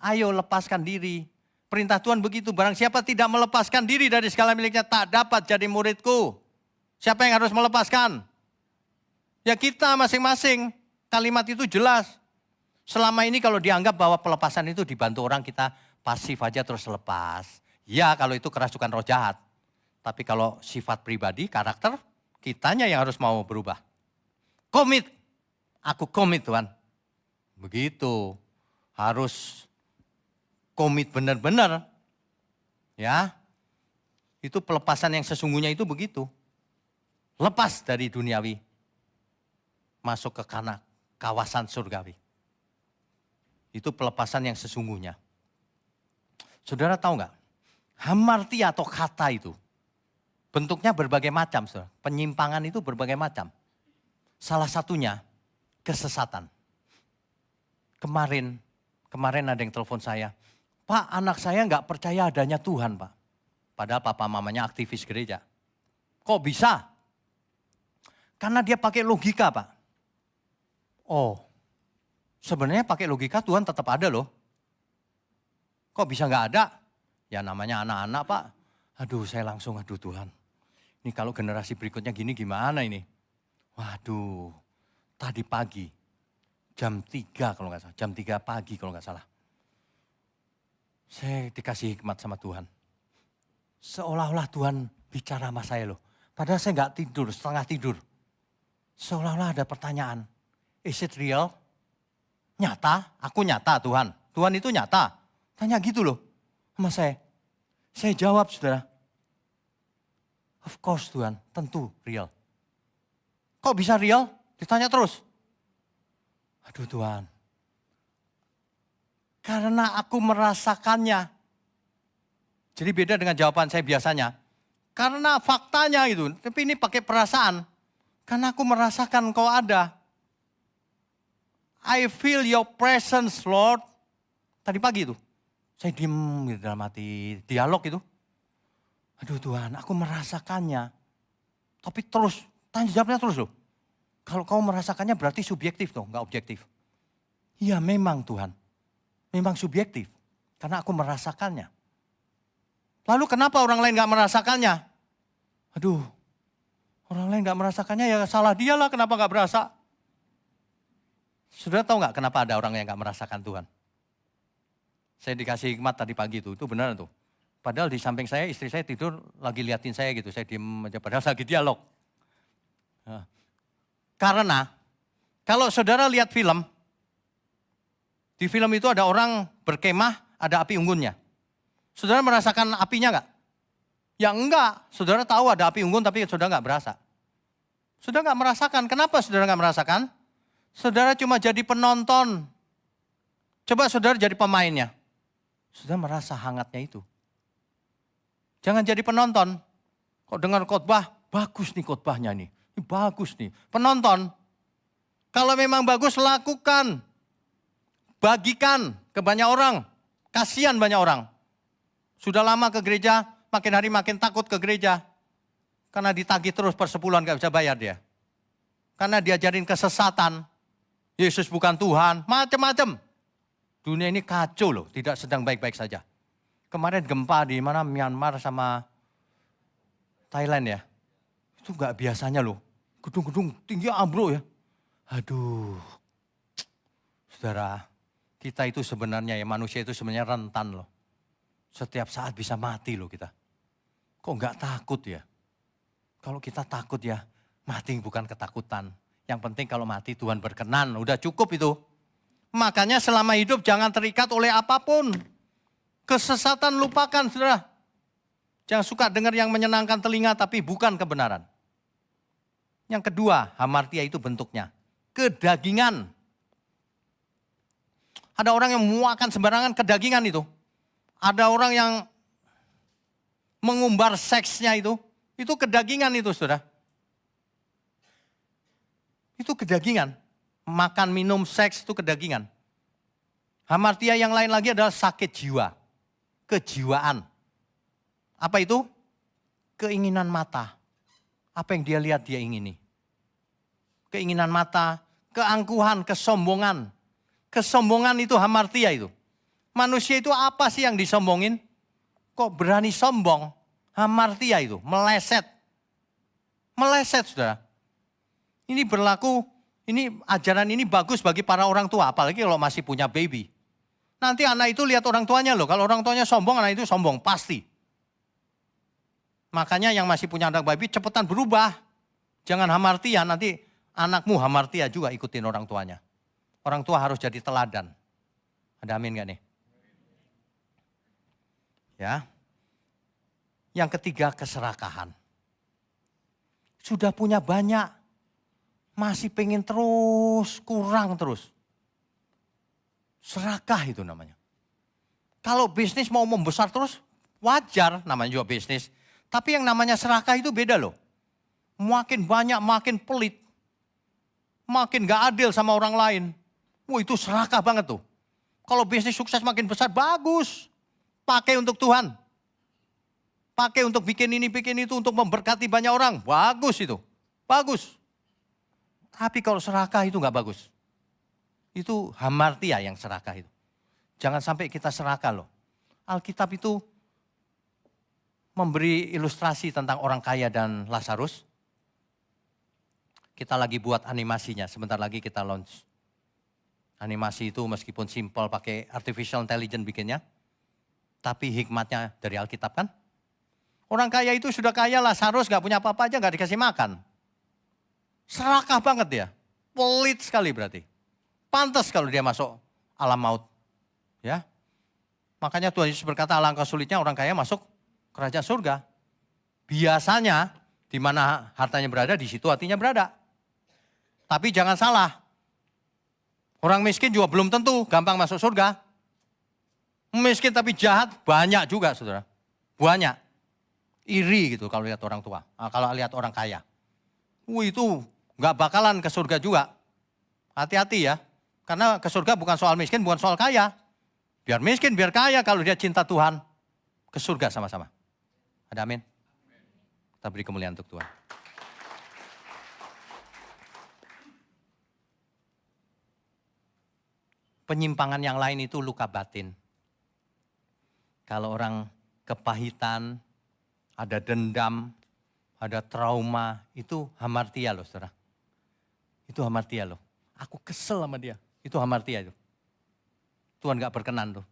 Ayo lepaskan diri. Perintah Tuhan begitu, barang siapa tidak melepaskan diri dari segala miliknya tak dapat jadi muridku. Siapa yang harus melepaskan? Ya kita masing-masing. Kalimat itu jelas. Selama ini kalau dianggap bahwa pelepasan itu dibantu orang kita pasif aja terus lepas. Ya kalau itu kerasukan roh jahat. Tapi kalau sifat pribadi, karakter, kitanya yang harus mau berubah. Komit. Aku komit Tuhan. Begitu. Harus komit benar-benar. Ya. Itu pelepasan yang sesungguhnya itu begitu. Lepas dari duniawi. Masuk ke kawasan surgawi. Itu pelepasan yang sesungguhnya. Saudara tahu nggak? Hamartia atau kata itu. Bentuknya berbagai macam, saudara. Penyimpangan itu berbagai macam. Salah satunya kesesatan. Kemarin ada yang telepon saya. Pak, anak saya nggak percaya adanya Tuhan, Pak. Padahal papa mamanya aktivis gereja. Kok bisa? Karena dia pakai logika, Pak. Oh, sebenarnya pakai logika Tuhan tetap ada loh. Kok bisa nggak ada? Ya namanya anak-anak, Pak. Aduh, saya langsung aduh Tuhan. Ini kalau generasi berikutnya gini gimana ini? Waduh, tadi pagi jam 3 kalau nggak salah, jam 3 pagi kalau nggak salah. Saya dikasih hikmat sama Tuhan. Seolah-olah Tuhan bicara sama saya loh. Padahal saya nggak tidur, setengah tidur. Seolah-olah ada pertanyaan. Is it real? Nyata? Aku nyata Tuhan. Tuhan itu nyata. Tanya gitu loh sama saya. Saya jawab saudara. Of course Tuhan, tentu real. Kok bisa real? Ditanya terus. Aduh Tuhan. Karena aku merasakannya. Jadi beda dengan jawaban saya biasanya. Karena faktanya itu, tapi ini pakai perasaan. Karena aku merasakan kau ada. I feel your presence Lord. Tadi pagi itu. Saya diem gitu dalam hati, dialog itu. Aduh Tuhan, aku merasakannya. Tapi terus, tanya jawabnya terus loh. Kalau kau merasakannya berarti subjektif dong, nggak objektif. Iya memang Tuhan, memang subjektif. Karena aku merasakannya. Lalu kenapa orang lain nggak merasakannya? Aduh, orang lain nggak merasakannya ya salah dia lah kenapa nggak berasa. Saudara tahu nggak kenapa ada orang yang nggak merasakan Tuhan? Saya dikasih hikmat tadi pagi itu benar tuh. Padahal di samping saya, istri saya tidur lagi liatin saya gitu, saya diem aja padahal lagi dialog. Nah, karena kalau saudara lihat film, di film itu ada orang berkemah, ada api unggunnya. Saudara merasakan apinya enggak? Ya enggak, saudara tahu ada api unggun tapi saudara enggak berasa. Saudara enggak merasakan, kenapa saudara enggak merasakan? Saudara cuma jadi penonton. Coba saudara jadi pemainnya. Saudara merasa hangatnya itu. Jangan jadi penonton. Kok dengar khotbah, bagus nih khotbahnya nih. Ini bagus nih. Penonton. Kalau memang bagus lakukan. Bagikan ke banyak orang. Kasihan banyak orang. Sudah lama ke gereja, makin hari makin takut ke gereja. Karena ditagih terus per sebulan gak bisa bayar dia. Karena diajarin kesesatan. Yesus bukan Tuhan, macam-macam. Dunia ini kacau loh, tidak sedang baik-baik saja. Kemarin gempa di mana Myanmar sama Thailand ya. Itu gak biasanya loh. Gedung-gedung tinggi ambruk ya. Aduh. Saudara, kita itu sebenarnya ya manusia itu sebenarnya rentan loh. Setiap saat bisa mati loh kita. Kok nggak takut ya? Kalau kita takut ya, mati bukan ketakutan. Yang penting kalau mati Tuhan berkenan, udah cukup itu. Makanya selama hidup jangan terikat oleh apapun. Kesesatan lupakan saudara. Jangan suka dengar yang menyenangkan telinga tapi bukan kebenaran. Yang kedua, hamartia itu bentuknya. Kedagingan. Ada orang yang memuakan sembarangan kedagingan itu. Ada orang yang mengumbar seksnya itu kedagingan itu saudara. Itu kedagingan. Makan, minum, seks itu kedagingan. Hamartia yang lain lagi adalah sakit jiwa. Kejiwaan. Apa itu? Keinginan mata. Apa yang dia lihat dia ingini. Keinginan mata, keangkuhan, kesombongan. Kesombongan itu hamartia itu. Manusia itu apa sih yang disombongin? Kok berani sombong? Hamartia itu, meleset. Meleset saudara. Ini berlaku, ini ajaran ini bagus bagi para orang tua. Apalagi kalau masih punya baby. Nanti anak itu lihat orang tuanya loh. Kalau orang tuanya sombong, anak itu sombong. Pasti. Makanya yang masih punya anak baby cepetan berubah. Jangan hamartia, nanti anakmu hamartia juga ikutin orang tuanya. Orang tua harus jadi teladan. Ada amin gak nih? Ya. Yang ketiga keserakahan. Sudah punya banyak, masih pengen terus, kurang terus. Serakah itu namanya. Kalau bisnis mau membesar terus, wajar namanya juga bisnis. Tapi yang namanya serakah itu beda loh. Makin banyak, makin pelit. Makin gak adil sama orang lain. Wah itu serakah banget tuh. Kalau bisnis sukses makin besar, bagus. Pakai untuk Tuhan. Pakai untuk bikin ini, bikin itu, untuk memberkati banyak orang. Bagus itu. Bagus. Tapi kalau serakah itu gak bagus. Itu hamartia yang serakah itu. Jangan sampai kita serakah loh. Alkitab itu memberi ilustrasi tentang orang kaya dan Lazarus. Kita lagi buat animasinya, sebentar lagi kita launch. Animasi itu meskipun simpel pakai artificial intelligence bikinnya. Tapi hikmatnya dari Alkitab kan. Orang kaya itu sudah kaya, Lazarus gak punya apa-apa aja gak dikasih makan. Serakah banget dia. Pelit sekali berarti. Pantas kalau dia masuk alam maut. Ya. Makanya Tuhan Yesus berkata alangkah sulitnya orang kaya masuk kerajaan surga. Biasanya di mana hartanya berada, di situ hatinya berada. Tapi jangan salah. Orang miskin juga belum tentu gampang masuk surga. Miskin tapi jahat banyak juga saudara. Banyak. Iri gitu kalau lihat orang tua. Nah, kalau lihat orang kaya. Itu gak bakalan ke surga juga. Hati-hati ya. Karena ke surga bukan soal miskin, bukan soal kaya. Biar miskin, biar kaya kalau dia cinta Tuhan. Ke surga sama-sama. Ada amin? Kita beri kemuliaan untuk Tuhan. Penyimpangan yang lain itu luka batin. Kalau orang kepahitan, ada dendam, ada trauma, itu hamartia loh saudara. Itu hamartia loh. Aku kesel sama dia, itu hamartia itu. Tuhan gak berkenan tuh.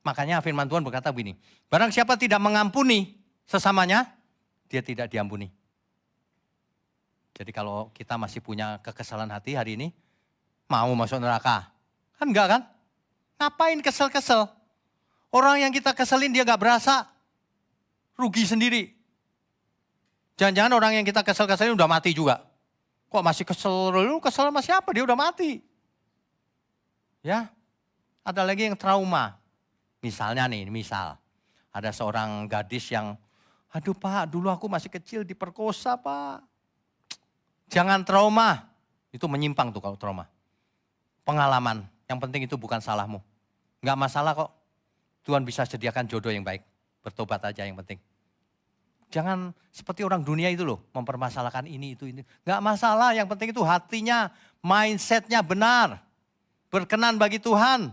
Makanya firman Tuhan berkata begini, barang siapa tidak mengampuni sesamanya, dia tidak diampuni. Jadi kalau kita masih punya kekesalan hati hari ini, mau masuk neraka? Kan enggak kan? Ngapain kesel-kesel? Orang yang kita keselin dia gak berasa, rugi sendiri. Jangan-jangan orang yang kita kesel-keselin udah mati juga. Kok masih kesel? Lu kesel sama siapa? Dia udah mati. Ya, ada lagi yang trauma. Misalnya nih, ada seorang gadis yang, aduh Pak, dulu aku masih kecil diperkosa Pak. Jangan trauma, itu menyimpang tuh kalau trauma. Pengalaman, yang penting itu bukan salahmu. Enggak masalah kok, Tuhan bisa sediakan jodoh yang baik. Bertobat aja yang penting. Jangan seperti orang dunia itu loh, mempermasalahkan ini, itu. Enggak masalah, yang penting itu hatinya, mindsetnya benar. Berkenan bagi Tuhan.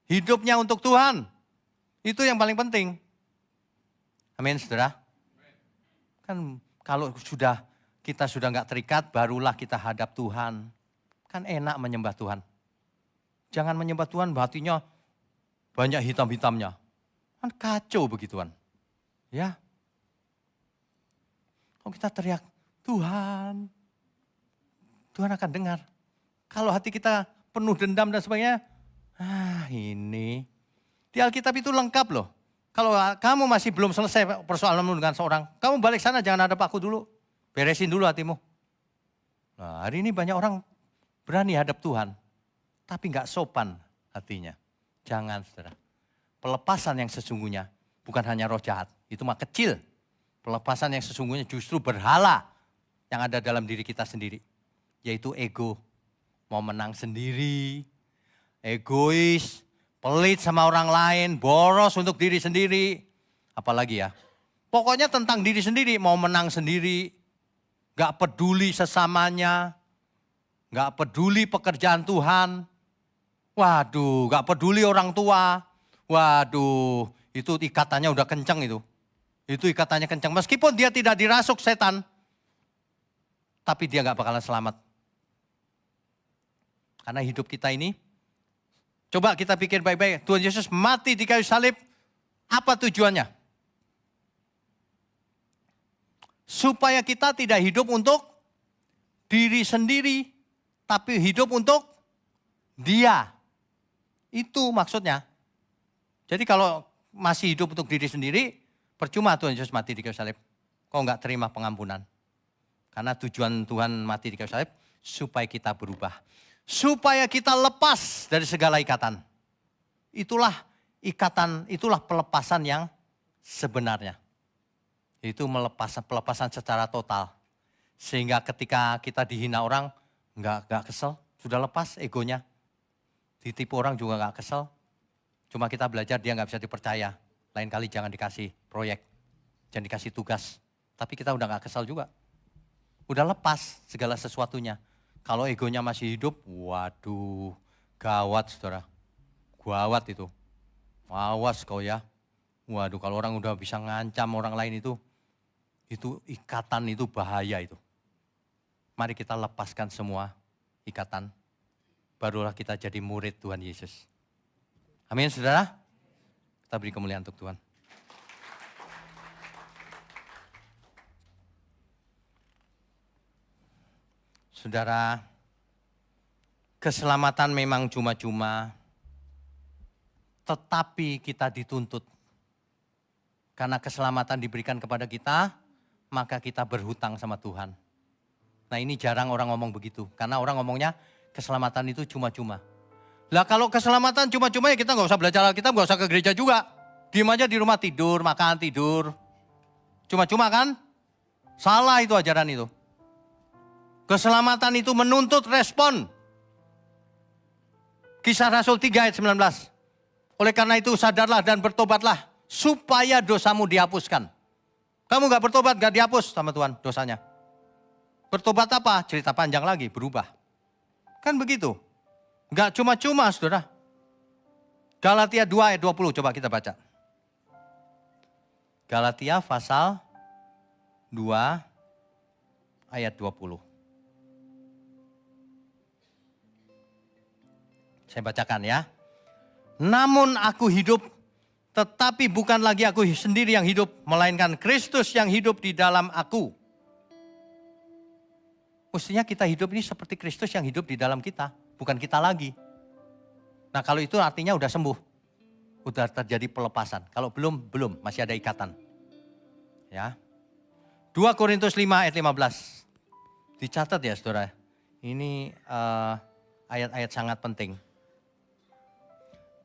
Hidupnya untuk Tuhan. Itu yang paling penting. Amin, saudara. Kan kalau kita sudah enggak terikat, barulah kita hadap Tuhan. Kan enak menyembah Tuhan. Jangan menyembah Tuhan, hatinya banyak hitam-hitamnya. Kan kacau begituan. Ya. Kalau kita teriak, Tuhan. Tuhan akan dengar. Kalau hati kita penuh dendam dan sebagainya, ini. Di Alkitab itu lengkap loh. Kalau kamu masih belum selesai persoalanmu dengan seorang, kamu balik sana jangan hadap aku dulu. Beresin dulu hatimu. Nah, hari ini banyak orang berani hadap Tuhan, tapi nggak sopan hatinya. Jangan saudara. Pelepasan yang sesungguhnya bukan hanya roh jahat, itu mah kecil. Pelepasan yang sesungguhnya justru berhala yang ada dalam diri kita sendiri. Yaitu ego, mau menang sendiri, egois, pelit sama orang lain, boros untuk diri sendiri. Apalagi ya, pokoknya tentang diri sendiri, mau menang sendiri, gak peduli sesamanya, gak peduli pekerjaan Tuhan. Waduh, gak peduli orang tua. Waduh, itu ikatannya udah kenceng itu. Itu ikatannya kenceng. Meskipun dia tidak dirasuk setan, tapi dia gak bakalan selamat. Karena hidup kita ini, coba kita pikir baik-baik, Tuhan Yesus mati di kayu salib, apa tujuannya? Supaya kita tidak hidup untuk diri sendiri, tapi hidup untuk Dia. Itu maksudnya. Jadi kalau masih hidup untuk diri sendiri, percuma Tuhan Yesus mati di kayu salib. Kau enggak terima pengampunan. Karena tujuan Tuhan mati di kayu salib, supaya kita berubah. Supaya kita lepas dari segala ikatan. Itulah ikatan, itulah pelepasan yang sebenarnya. Itu pelepasan secara total. Sehingga ketika kita dihina orang, enggak kesel, sudah lepas egonya. Ditipu orang juga enggak kesel. Cuma kita belajar dia enggak bisa dipercaya. Lain kali jangan dikasih proyek, jangan dikasih tugas. Tapi kita udah enggak kesel juga. Udah lepas segala sesuatunya. Kalau egonya masih hidup, waduh, gawat saudara. Gawat itu. Awas kau ya. Waduh, kalau orang udah bisa ngancam orang lain itu ikatan itu bahaya itu. Mari kita lepaskan semua ikatan. Barulah kita jadi murid Tuhan Yesus. Amin saudara. Kita beri kemuliaan untuk Tuhan. Saudara, keselamatan memang cuma-cuma, tetapi kita dituntut. Karena keselamatan diberikan kepada kita, maka kita berhutang sama Tuhan. Nah ini jarang orang ngomong begitu, karena orang ngomongnya keselamatan itu cuma-cuma. Lah kalau keselamatan cuma-cuma ya kita nggak usah belajar Alkitab, nggak usah ke gereja juga. Diem aja di rumah tidur, makan tidur. Cuma-cuma kan? Salah itu ajaran itu. Keselamatan itu menuntut respon. Kisah Rasul 3 ayat 19. Oleh karena itu sadarlah dan bertobatlah supaya dosamu dihapuskan. Kamu gak bertobat gak dihapus sama Tuhan dosanya. Bertobat apa? Cerita panjang lagi, berubah. Kan begitu. Enggak cuma-cuma saudara. Galatia 2 ayat 20 coba kita baca. Galatia pasal 2 ayat 20. Saya bacakan ya. Namun aku hidup, tetapi bukan lagi aku sendiri yang hidup, melainkan Kristus yang hidup di dalam aku. Mestinya kita hidup ini seperti Kristus yang hidup di dalam kita, bukan kita lagi. Nah kalau itu artinya udah sembuh, udah terjadi pelepasan. Kalau belum, masih ada ikatan. Ya. 2 Korintus 5 ayat 15. Dicatat ya saudara, ini ayat-ayat sangat penting.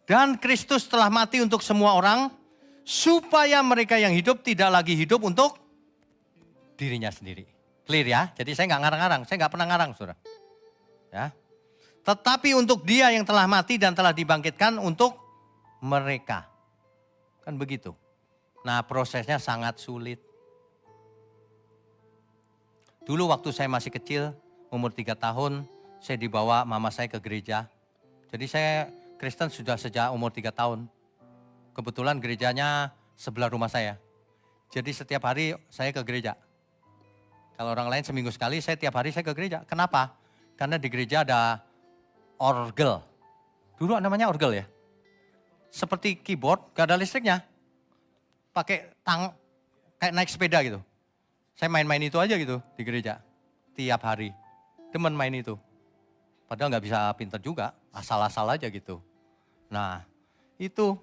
Dan Kristus telah mati untuk semua orang, supaya mereka yang hidup tidak lagi hidup untuk dirinya sendiri. Clear ya? Jadi saya nggak ngarang-ngarang, saya nggak pernah ngarang saudara. Ya. Tetapi untuk dia yang telah mati dan telah dibangkitkan untuk mereka. Kan begitu. Nah prosesnya sangat sulit. Dulu waktu saya masih kecil, umur 3 tahun, saya dibawa mama saya ke gereja. Jadi saya Kristen sudah sejak umur 3 tahun. Kebetulan gerejanya sebelah rumah saya. Jadi setiap hari saya ke gereja. Kalau orang lain seminggu sekali, saya tiap hari saya ke gereja. Kenapa? Karena di gereja ada orgel. Dulu namanya orgel ya. Seperti keyboard, gak ada listriknya. Pakai kayak naik sepeda gitu. Saya main-main itu aja gitu di gereja. Tiap hari. Demen main itu. Padahal gak bisa pinter juga. Asal-asal aja gitu. Nah itu.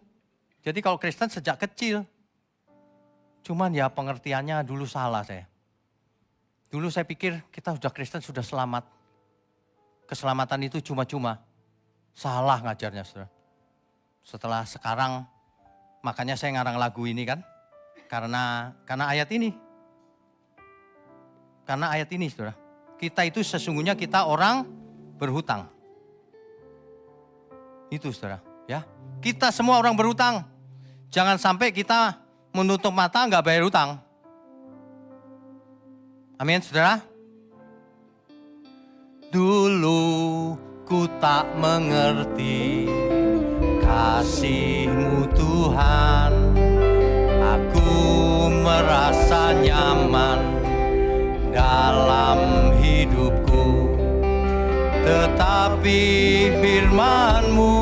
Jadi kalau Kristen sejak kecil. Cuman ya pengertiannya dulu salah saya. Dulu saya pikir kita sudah Kristen sudah selamat. Keselamatan itu cuma-cuma. Salah ngajarnya saudara. Setelah sekarang makanya saya ngarang lagu ini kan. Karena ayat ini. Karena ayat ini saudara. Kita itu sesungguhnya kita orang berhutang. Itu saudara. Ya, kita semua orang berhutang. Jangan sampai kita menutup mata nggak bayar hutang. Amin, saudara. Dulu ku tak mengerti kasih-Mu Tuhan. Aku merasa nyaman dalam hidupku. Tetapi firman-Mu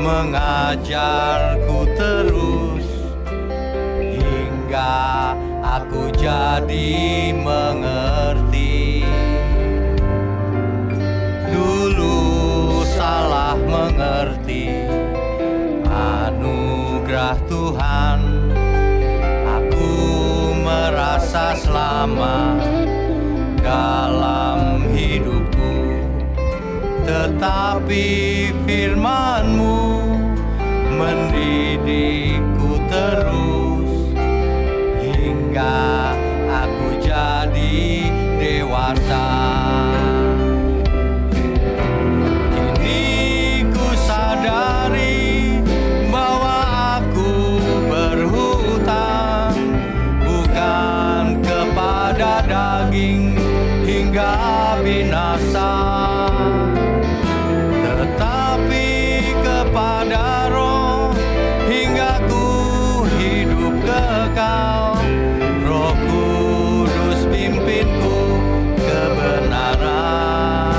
mengajarku terus hingga aku jadi mengerti. Dulu salah mengerti anugerah Tuhan. Aku merasa selamat dalam hidupku. Tetapi firman-Mu mendidikku terus hingga aku jadi dewasa. Kini ku sadari bahwa aku berhutang bukan kepada daging hingga binasa, tetapi kepada Roh hingga ku hidup kekal. Roh Kudus pimpinku kebenaran.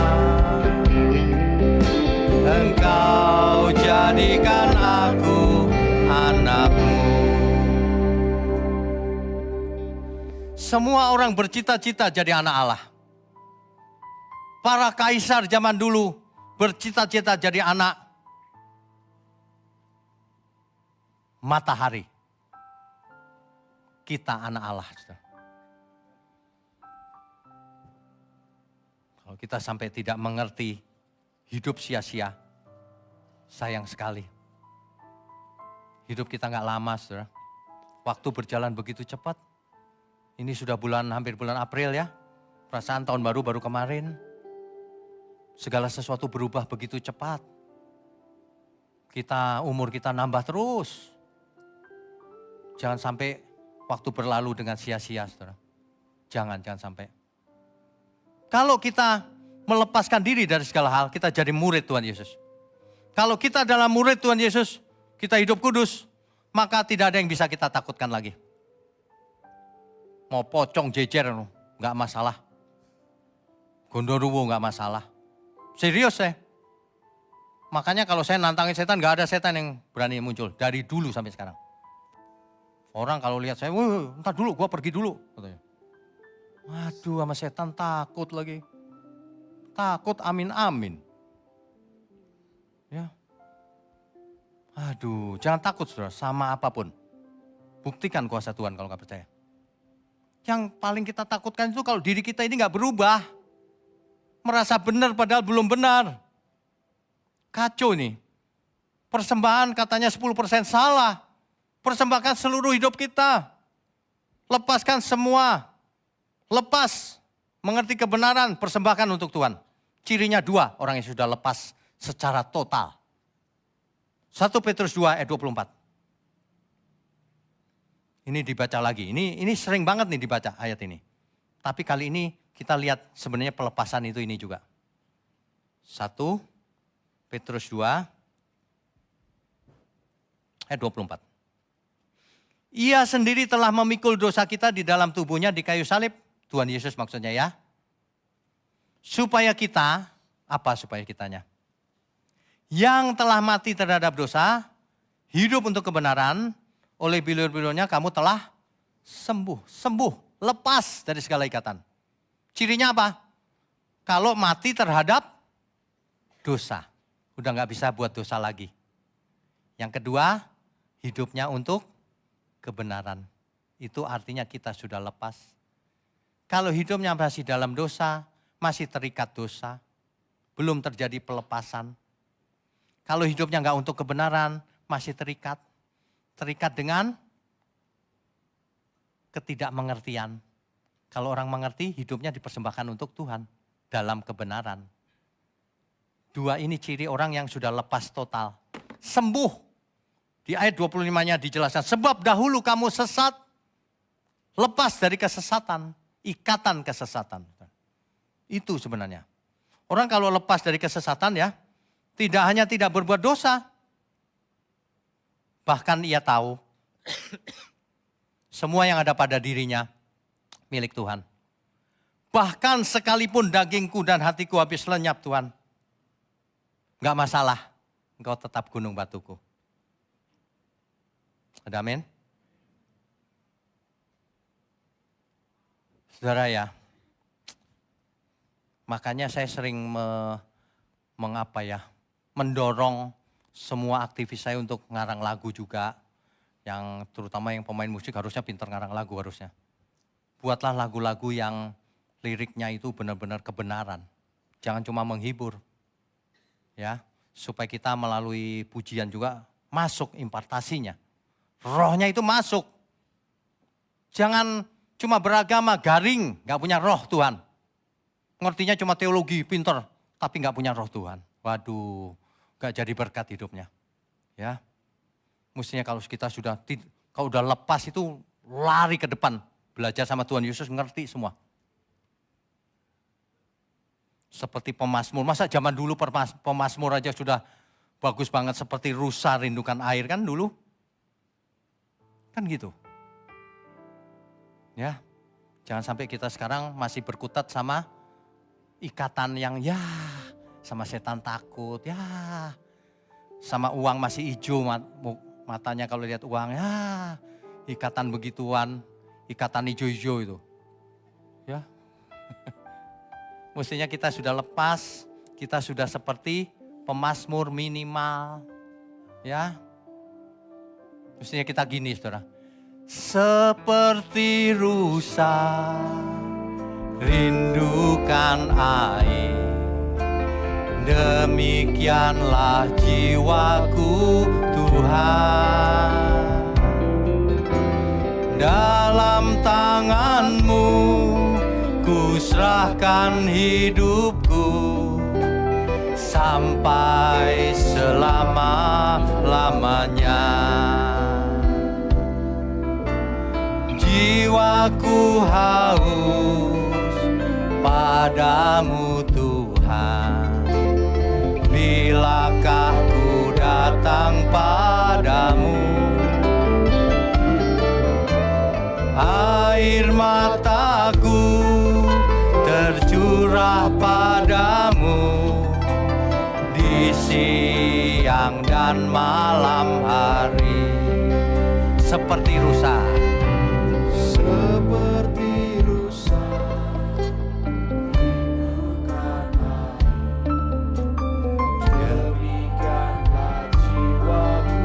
Engkau jadikan aku anak-Mu. Semua orang bercita-cita jadi anak Allah. Para kaisar zaman dulu bercita-cita jadi anak matahari. Kita anak Allah. Kalau kita sampai tidak mengerti, hidup sia-sia. Sayang sekali. Hidup kita nggak lama, saudara. Waktu berjalan begitu cepat. Ini sudah hampir bulan April ya. Perasaan tahun baru kemarin. Segala sesuatu berubah begitu cepat. Umur kita nambah terus. Jangan sampai waktu berlalu dengan sia-sia, saudara. Jangan sampai. Kalau kita melepaskan diri dari segala hal, kita jadi murid Tuhan Yesus. Kalau kita adalah murid Tuhan Yesus, kita hidup kudus, maka tidak ada yang bisa kita takutkan lagi. Mau pocong jejer, nggak masalah. Gondoruwo nggak masalah. Serius saya. Makanya kalau saya nantangin setan, nggak ada setan yang berani muncul. Dari dulu sampai sekarang. Orang kalau lihat saya, entar dulu, gue pergi dulu. Katanya. Waduh, sama setan takut lagi. Takut, amin-amin. Ya. Aduh, jangan takut saudara, sama apapun. Buktikan kuasa Tuhan kalau nggak percaya. Yang paling kita takutkan itu kalau diri kita ini nggak berubah. Merasa benar padahal belum benar. Kacau nih. Persembahan katanya 10% salah. Persembahkan seluruh hidup kita. Lepaskan semua. Lepas. Mengerti kebenaran, persembahkan untuk Tuhan. Cirinya 2, orang yang sudah lepas secara total. 1 Petrus 2 ayat 24. Ini dibaca lagi. Ini sering banget nih dibaca ayat ini. Tapi kali ini kita lihat sebenarnya pelepasan itu ini juga. 1 Petrus 2 ayat 24. Ia sendiri telah memikul dosa kita di dalam tubuhnya di kayu salib. Tuhan Yesus maksudnya ya. Supaya kita, apa supaya kitanya? Yang telah mati terhadap dosa, hidup untuk kebenaran, oleh bilur-bilurnya kamu telah sembuh, lepas dari segala ikatan. Cirinya apa? Kalau mati terhadap dosa, udah gak bisa buat dosa lagi. Yang kedua, hidupnya untuk kebenaran. Itu artinya kita sudah lepas. Kalau hidupnya masih dalam dosa, masih terikat dosa, belum terjadi pelepasan. Kalau hidupnya enggak untuk kebenaran, masih terikat dengan ketidakmengertian. Kalau orang mengerti, hidupnya dipersembahkan untuk Tuhan dalam kebenaran. 2 ini ciri orang yang sudah lepas total. Sembuh. Di ayat 25-nya dijelaskan, sebab dahulu kamu sesat, lepas dari kesesatan, ikatan kesesatan. Itu sebenarnya. Orang kalau lepas dari kesesatan ya, tidak hanya tidak berbuat dosa, bahkan ia tahu semua yang ada pada dirinya milik Tuhan. Bahkan sekalipun dagingku dan hatiku habis lenyap Tuhan, enggak masalah, engkau tetap gunung batuku. Ada amin? Saudara ya, makanya saya sering mendorong semua aktivis saya untuk ngarang lagu juga. Yang terutama yang pemain musik harusnya pintar ngarang lagu harusnya. Buatlah lagu-lagu yang liriknya itu benar-benar kebenaran. Jangan cuma menghibur. Ya, supaya kita melalui pujian juga masuk impartasinya. Rohnya itu masuk. Jangan cuma beragama garing, gak punya roh Tuhan. Ngertinya cuma teologi, pinter, tapi gak punya roh Tuhan. Waduh, gak jadi berkat hidupnya. Ya, mestinya kalau kita kalau udah lepas itu lari ke depan. Belajar sama Tuhan Yesus, ngerti semua. Seperti pemazmur, masa zaman dulu pemazmur aja sudah bagus banget. Seperti rusa rindukan air kan dulu. Kan gitu. Ya, jangan sampai kita sekarang masih berkutat sama ikatan yang ya, sama setan takut, ya, sama uang masih hijau matanya kalau lihat uang, ya, ikatan begituan, ikatan hijau-hijau itu. Ya, mestinya kita sudah lepas, kita sudah seperti pemazmur minimal, ya. Mestinya kita gini saudara. Seperti rusa rindukan air, demikianlah jiwaku Tuhan. Dalam tangan-Mu ku serahkan hidupku sampai selama-lamanya. Jiwaku haus padamu Tuhan. Bilakah ku datang padamu, air mataku tercurah padamu di siang dan malam hari. Seperti rusa, seperti rusa dimakan air, demikianlah jiwaku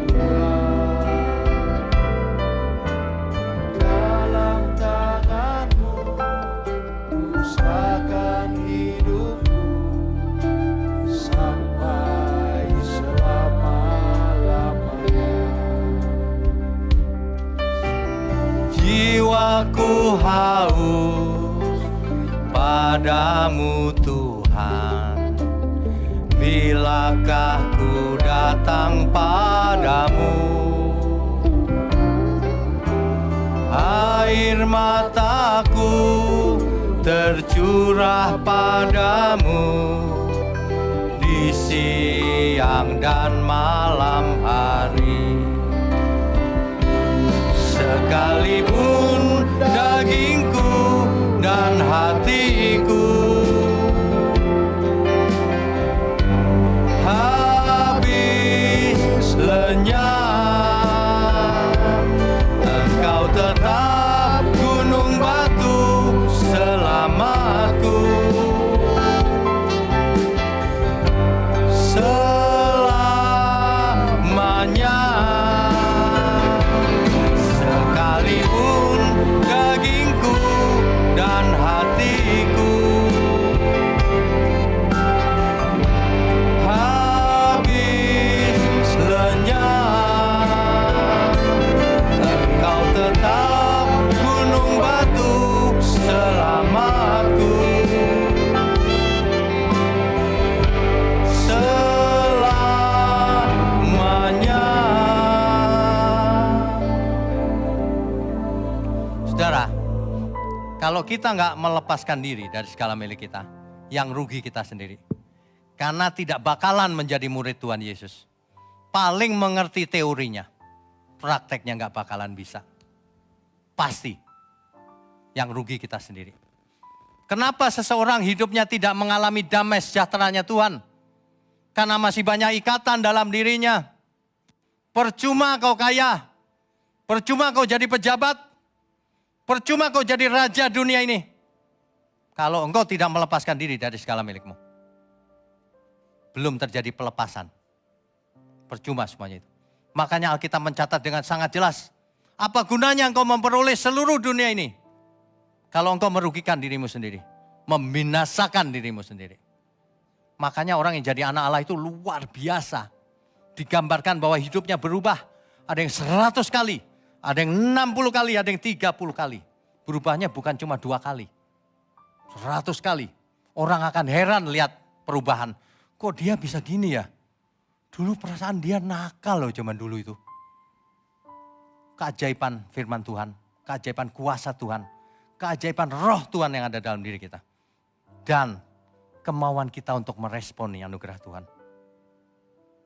Tuhan. Dalam tangan-Mu usahakan hidupku sampai selama-lamanya. jiwaku haus padamu Tuhan. Bilakah ku datang padamu, air mataku tercurah padamu di siang dan malam hari. Sekalipun dagingku dan hatiku habis lenyap, Engkau tetap gunung batu selamatku. Selamanya, sekalipun dagingku dan hatiku habis lenyap, Engkau tetap gunung batu selamatku. Selamanya. Saudara, kalau kita nggak melepaskan diri dari segala milik kita, yang rugi kita sendiri. Karena tidak bakalan menjadi murid Tuhan Yesus. Paling mengerti teorinya, prakteknya nggak bakalan bisa. Pasti yang rugi kita sendiri. Kenapa seseorang hidupnya tidak mengalami damai sejahteranya Tuhan? Karena masih banyak ikatan dalam dirinya. Percuma kau kaya, percuma kau jadi pejabat, percuma kau jadi raja dunia ini, kalau engkau tidak melepaskan diri dari segala milikmu. Belum terjadi pelepasan. Percuma semuanya itu. Makanya Alkitab mencatat dengan sangat jelas. Apa gunanya engkau memperoleh seluruh dunia ini, kalau engkau merugikan dirimu sendiri. Membinasakan dirimu sendiri. Makanya orang yang jadi anak Allah itu luar biasa. Digambarkan bahwa hidupnya berubah. Ada yang 100 kali. Ada yang 60 kali, ada yang 30 kali. Berubahnya bukan cuma 2 kali. 100 kali. Orang akan heran lihat perubahan. Kok dia bisa gini ya? Dulu perasaan dia nakal loh zaman dulu itu. Keajaiban firman Tuhan. Keajaiban kuasa Tuhan. Keajaiban roh Tuhan yang ada dalam diri kita. Dan kemauan kita untuk meresponi anugerah Tuhan.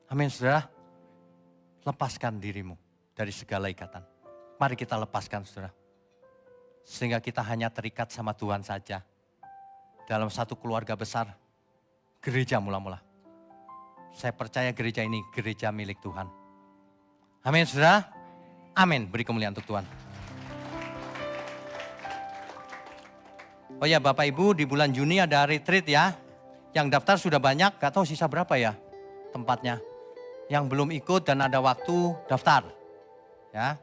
Amin saudara. Lepaskan dirimu dari segala ikatan. Mari kita lepaskan saudara. Sehingga kita hanya terikat sama Tuhan saja. Dalam satu keluarga besar. Gereja mula-mula. Saya percaya gereja ini gereja milik Tuhan. Amin saudara. Amin. Beri kemuliaan untuk Tuhan. Oh ya Bapak Ibu, di bulan Juni ada retreat ya. Yang daftar sudah banyak, gak tahu sisa berapa ya tempatnya. Yang belum ikut dan ada waktu daftar. Ya.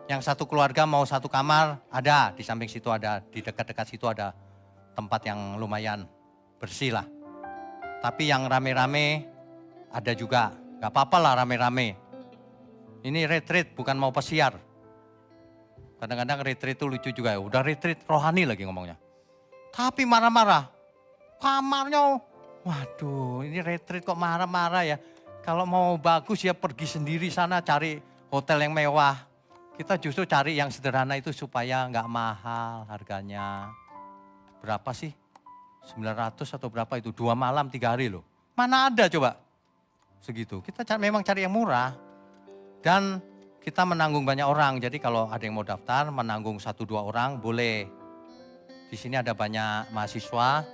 Yang satu keluarga mau satu kamar, ada. Di samping situ ada, di dekat-dekat situ ada tempat yang lumayan bersih lah. Tapi yang rame-rame ada juga. Gak apa-apa lah rame-rame. Ini retreat bukan mau pesiar. Kadang-kadang retreat itu lucu juga ya. Udah retreat rohani lagi ngomongnya. Tapi marah-marah. Kamarnya, waduh ini retreat kok marah-marah ya. Kalau mau bagus ya pergi sendiri sana cari hotel yang mewah. Kita justru cari yang sederhana itu supaya nggak mahal harganya. Berapa sih? 900 atau berapa itu? 2 malam 3 hari loh. Mana ada coba segitu. Kita memang cari yang murah. Dan kita menanggung banyak orang. Jadi kalau ada yang mau daftar menanggung 1-2 orang boleh. Di sini ada banyak mahasiswa,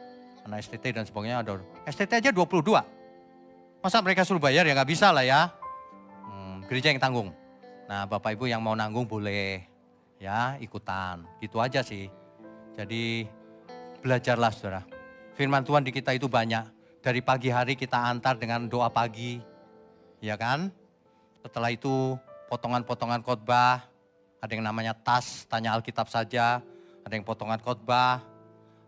anak STT dan sebagainya. Ada STT aja 22. Masa mereka suruh bayar ya nggak bisa lah ya. Gereja yang tanggung. Nah Bapak Ibu yang mau nanggung boleh ya ikutan. Gitu aja sih. Jadi belajarlah saudara. Firman Tuhan di kita itu banyak. Dari pagi hari kita antar dengan doa pagi. Ya kan? Setelah itu potongan-potongan khotbah. Ada yang namanya tas, tanya Alkitab saja. Ada yang potongan khotbah.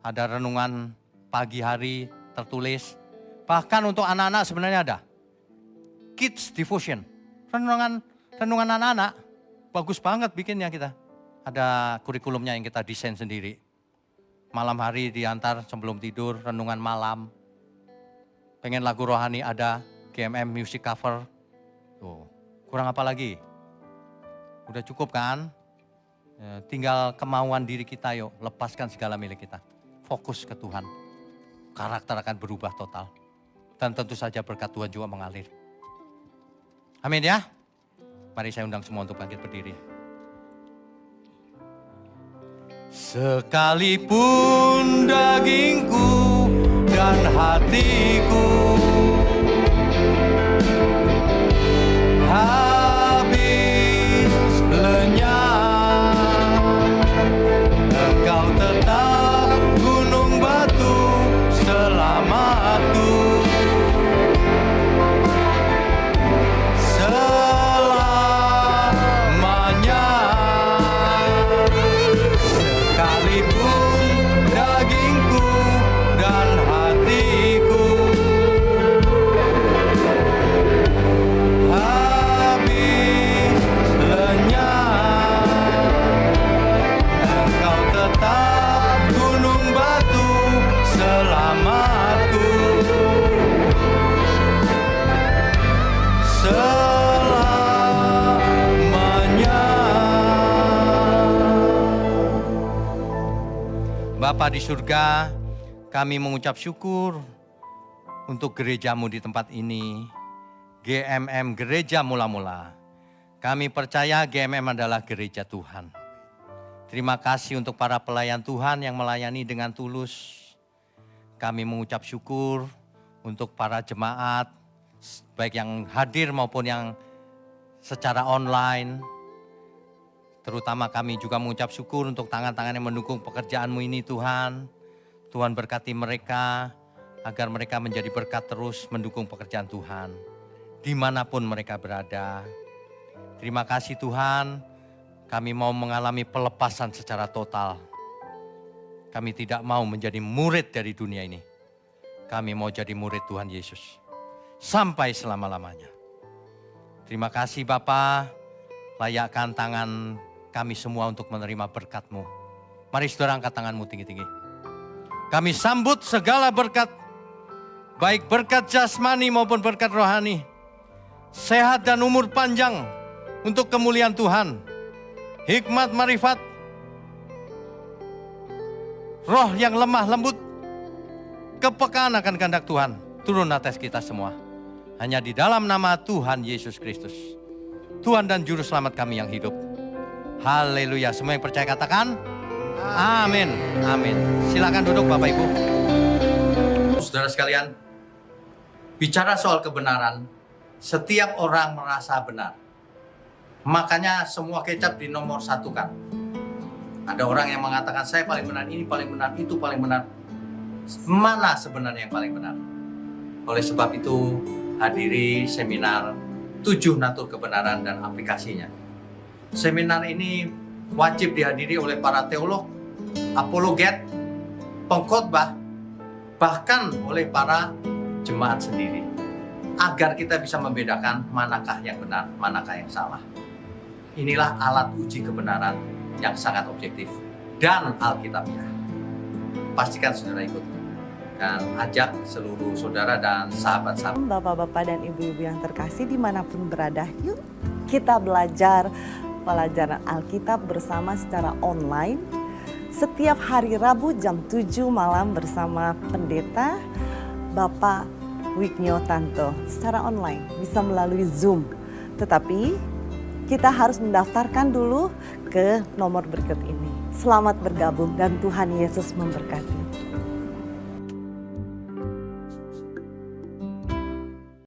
Ada renungan pagi hari tertulis. Bahkan untuk anak-anak sebenarnya ada. Kids Devotion. Renungan anak-anak. Bagus banget bikinnya kita. Ada kurikulumnya yang kita desain sendiri. Malam hari diantar sebelum tidur, renungan malam. Pengen lagu rohani ada, GMM music cover. Tuh, kurang apa lagi? Udah cukup kan? Tinggal kemauan diri kita yuk, lepaskan segala milik kita. Fokus ke Tuhan. Karakter akan berubah total. Dan tentu saja berkat Tuhan juga mengalir. Amin ya. Mari saya undang semua untuk bangkit berdiri. Sekalipun dagingku dan hatiku habis lenyap, Engkau tetap gunung batu selamatku. Selamanya, sekalipun dagingku dan hatiku habis lenyap, Engkau tetap gunung batu selamatku. Selamanya. Bapa di surga, kami mengucap syukur untuk gerejamu di tempat ini. GMM Gereja Mula-Mula. Kami percaya GMM adalah gereja Tuhan. Terima kasih untuk para pelayan Tuhan yang melayani dengan tulus. Kami mengucap syukur untuk para jemaat, baik yang hadir maupun yang secara online. Terutama kami juga mengucap syukur untuk tangan-tangan yang mendukung pekerjaanmu ini Tuhan. Tuhan berkati mereka agar mereka menjadi berkat terus mendukung pekerjaan Tuhan. Dimanapun mereka berada. Terima kasih Tuhan, kami mau mengalami pelepasan secara total. Kami tidak mau menjadi murid dari dunia ini. Kami mau jadi murid Tuhan Yesus. Sampai selama-lamanya. Terima kasih Bapa, layakkan tangan kami semua untuk menerima berkat-Mu. Mari saudara angkat tanganmu tinggi-tinggi. Kami sambut segala berkat, baik berkat jasmani maupun berkat rohani. Sehat dan umur panjang untuk kemuliaan Tuhan. Hikmat marifat, roh yang lemah lembut, kepekaan akan kehendak Tuhan turun atas kita semua. Hanya di dalam nama Tuhan Yesus Kristus, Tuhan dan Juru Selamat kami yang hidup. Haleluya. Semua yang percaya katakan amin. Amin. Silakan duduk Bapak Ibu. Saudara sekalian, bicara soal kebenaran, setiap orang merasa benar. Makanya semua kecap dinomor satukan. Ada orang yang mengatakan saya paling benar, ini paling benar, itu paling benar. Mana sebenarnya yang paling benar? Oleh sebab itu hadiri seminar 7 natur kebenaran dan aplikasinya. Seminar ini wajib dihadiri oleh para teolog, apologet, pengkhotbah, bahkan oleh para jemaat sendiri. Agar kita bisa membedakan manakah yang benar, manakah yang salah. Inilah alat uji kebenaran yang sangat objektif dan alkitabiah. Pastikan saudara ikut dan ajak seluruh saudara dan sahabat-sahabat. Bapak-bapak dan ibu-ibu yang terkasih dimanapun berada, yuk kita belajar pelajaran Alkitab bersama secara online. Setiap hari Rabu jam 7 malam bersama pendeta Bapak Wiknyo Tanto secara online, bisa melalui Zoom. Tetapi kita harus mendaftarkan dulu ke nomor berikut ini. Selamat bergabung dan Tuhan Yesus memberkati.